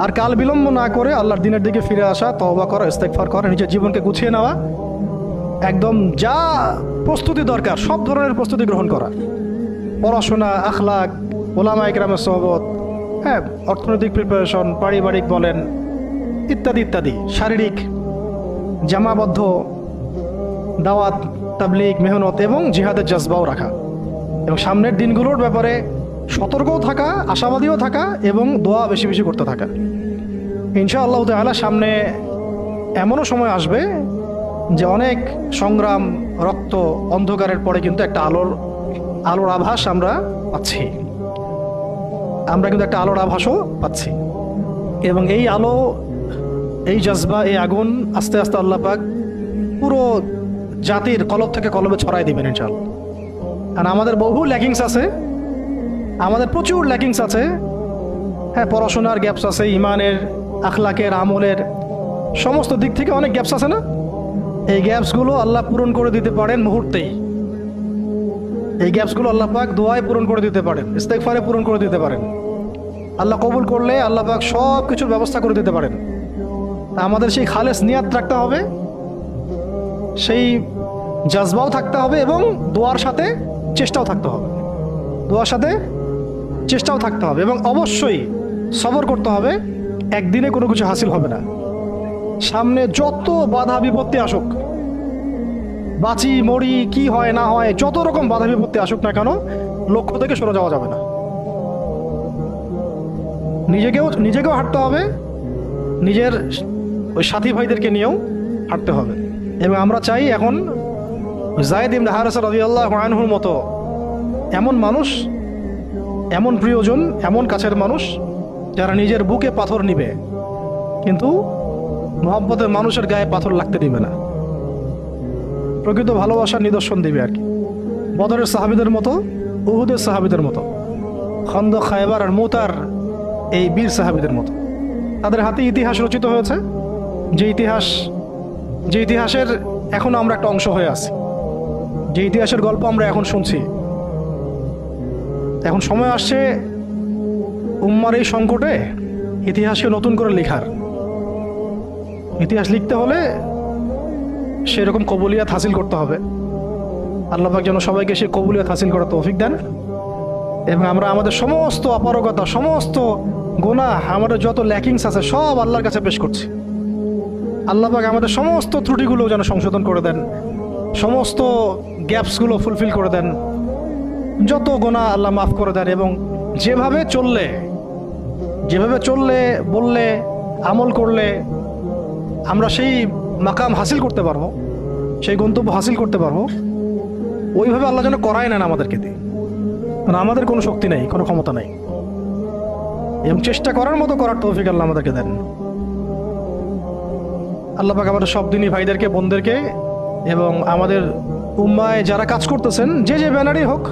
আর কাল বিলম্ব না করে আল্লাহর দিনের দিকে ফিরে আসা, তওবা করা, ইস্তেগফার করা, নিজের জীবনকে গুছিয়ে নেওয়া, একদম যা প্রস্তুতি দরকার সব ধরনের প্রস্তুতি গ্রহণ করা। পড়াশোনা, আখলাক, ওলামা ইকরামের সোহবত, হ্যাঁ, অর্থনৈতিক প্রিপারেশন, পারিবারিক বলেন, ইত্যাদি ইত্যাদি, শারীরিক জামাবদ্ধ দাওয়াত, তাবলীগ, মেহনত এবং জিহাদের জজবাও রাখা, এবং সামনের দিনগুলোর ব্যাপারে সতর্কও থাকা, আশাবাদীও থাকা এবং দোয়া বেশি বেশি করতে থাকা। ইনশাআল্লাহ তাআলা সামনে এমনও সময় আসবে যে অনেক সংগ্রাম, রক্ত, অন্ধকারের পরে কিন্তু একটা আলোর আভাস আমরা পাচ্ছি। কিন্তু একটা আলোর আভাসও পাচ্ছি এবং এই আলো, এই জজবা, এই আগুন আস্তে আস্তে আল্লাহ পাক পুরো জাতির কলব থেকে কলবে ছড়াই দিবেন ইনশাআল্লাহ। আর আমাদের বহু ল্যাকিংস আছে, আমাদের প্রচুর ল্যাকিংস আছে। হ্যাঁ, পড়াশোনার গ্যাপস আছে, ইমানের, আখলাকের, আমলের সমস্ত দিক থেকে অনেক গ্যাপস আছে না? এই গ্যাপসগুলো আল্লাহ পূরণ করে দিতে পারেন মুহূর্তেই। এই গ্যাপসগুলো আল্লাহ পাক দোয়ায় পূরণ করে দিতে পারেন, ইস্তেগফারে পূরণ করে দিতে পারেন। আল্লাহ কবুল করলে আল্লাহ পাক সব কিছুর ব্যবস্থা করে দিতে পারেন। আমাদের সেই খালেস নিয়াত রাখতে হবে, সেই জজবাও থাকতে হবে এবং দোয়ার সাথে চেষ্টাও থাকতে হবে। এবং অবশ্যই সবর করতে হবে। একদিনে কোনো কিছু হাসিল হবে না। সামনে যত বাধা বিপত্তি আসুক, বাঁচি মরি, কি হয় না হয়, যত রকম বাধা বিপত্তি আসুক না কেন, লক্ষ্য থেকে সরে যাওয়া যাবে না। নিজেকেও হাঁটতে হবে, নিজের ওই সাথী ভাইদেরকে নিয়েও হাঁটতে হবে। এবং আমরা চাই এখন যায়েদ ইবনে হারেসা রাদিয়াল্লাহু আনহুর মতো এমন মানুষ, এমন প্রিয়জন, এমন কাছের মানুষ যারা নিজের বুকে পাথর নিবে কিন্তু মহব্বতের মানুষের গায়ে পাথর লাগতে দিবে না, প্রকৃত ভালোবাসার নিদর্শন দিবে আর কি। বদরের সাহাবীদের মতো, উহুদের সাহাবীদের মতো, খন্দক, খায়বার আর মুতার এই বীর সাহাবীদের মতো। তাদের হাতে ইতিহাস রচিত হয়েছে, যে ইতিহাসের এখনো আমরা একটা অংশ হয়ে আছি, যে ইতিহাসের গল্প আমরা এখন শুনছি। এখন সময় আসছে উম্মার এই সংকটে ইতিহাসকে নতুন করে লেখার। ইতিহাস লিখতে হলে সেরকম কবুলিয়াত হাসিল করতে হবে। আল্লাহ পাক যেন সবাইকে সেই কবুলিয়াত হাসিল করার তৌফিক দেন। এবং আমরা আমাদের সমস্ত অপারগতা, সমস্ত গুনাহ, আমাদের যত ল্যাকিংস আছে সব আল্লাহর কাছে পেশ করছি। আল্লাহ পাক আমাদের সমস্ত ত্রুটিগুলো যেন সংশোধন করে দেন, সমস্ত গ্যাপসগুলো ফুলফিল করে দেন, যত গুনাহ আল্লাহ মাফ করে দেন। এবং যেভাবে চললে বললে আমল করলে আমরা সেই মাকাম হাসিল করতে পারবো, সেই গন্তব্য হাসিল করতে পারবো, ওইভাবে আল্লাহ যেন করায় নেন আমাদেরকে দিয়ে। মানে আমাদের কোনো শক্তি নেই, কোনো ক্ষমতা নেই, এবং চেষ্টা করার মতো করার তৌফিক আল্লাহ আমাদেরকে দেন। আল্লাহ পাক আমাদের সব দিনই ভাইদেরকে, বোনদেরকে এবং আমাদের উম্মায় যারা কাজ করতেছেন যে ব্যানারই হোক,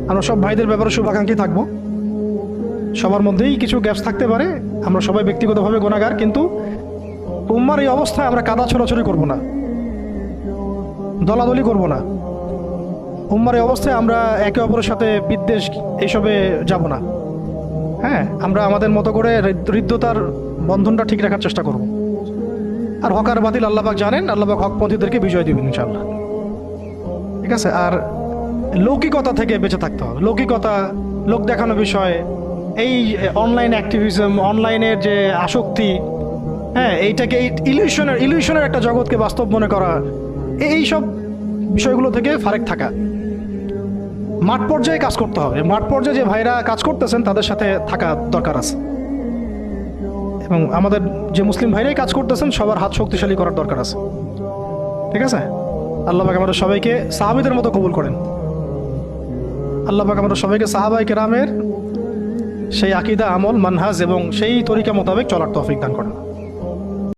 আমরা সব ভাইদের ব্যাপারে শুভাকাঙ্ক্ষী থাকবো। সবার মধ্যেই কিছু গ্যাপস থাকতে পারে, আমরা সবাই ব্যক্তিগতভাবে গুনাহগার, কিন্তু উম্মার এই অবস্থায় আমরা কাদা ছড়াছড়ি করব না, দলাদলি করব না। উম্মার এই অবস্থায় আমরা একে অপরের সাথে বিদ্বেষ এইসবে যাব না। হ্যাঁ, আমরা আমাদের মতো করে হৃদ্যতার বন্ধনটা ঠিক রাখার চেষ্টা করব। আর হক আর বাতিল আল্লাহ পাক জানেন, আল্লাহ পাক হকপন্থীদেরকে বিজয় দিবেন ইনশাআল্লাহ। ঠিক আছে? আর লৌকিকতা থেকে বেঁচে থাকতে হবে। লৌকিকতা, লোক দেখানো বিষয়, এই অনলাইন অ্যাক্টিভিজম, অনলাইনের যে আসক্তি, হ্যাঁ, এইটাকে ইলিউশনের একটা জগৎকে বাস্তব মনে করা, এই সব বিষয়গুলো থেকে ফারেক থাকা। মাঠ পর্যায়ে কাজ করতে হবে। মাঠ পর্যায়ে যে ভাইরা কাজ করতেছেন তাদের সাথে থাকা দরকার আছে, এবং আমাদের যে মুসলিম ভাইরাই কাজ করতেছেন সবার হাত শক্তিশালী করার দরকার আছে। ঠিক আছে? আল্লাহ পাক আমাদের সবাইকে সাহাবীদের মতো কবুল করেন। আল্লাহ পাক আমাদের সবাইকে সাহাবায়ে কেরামের সেই আকীদা, আমল, মানহাজ এবং সেই তরিকা মোতাবেক চলার তৌফিক দান করেন।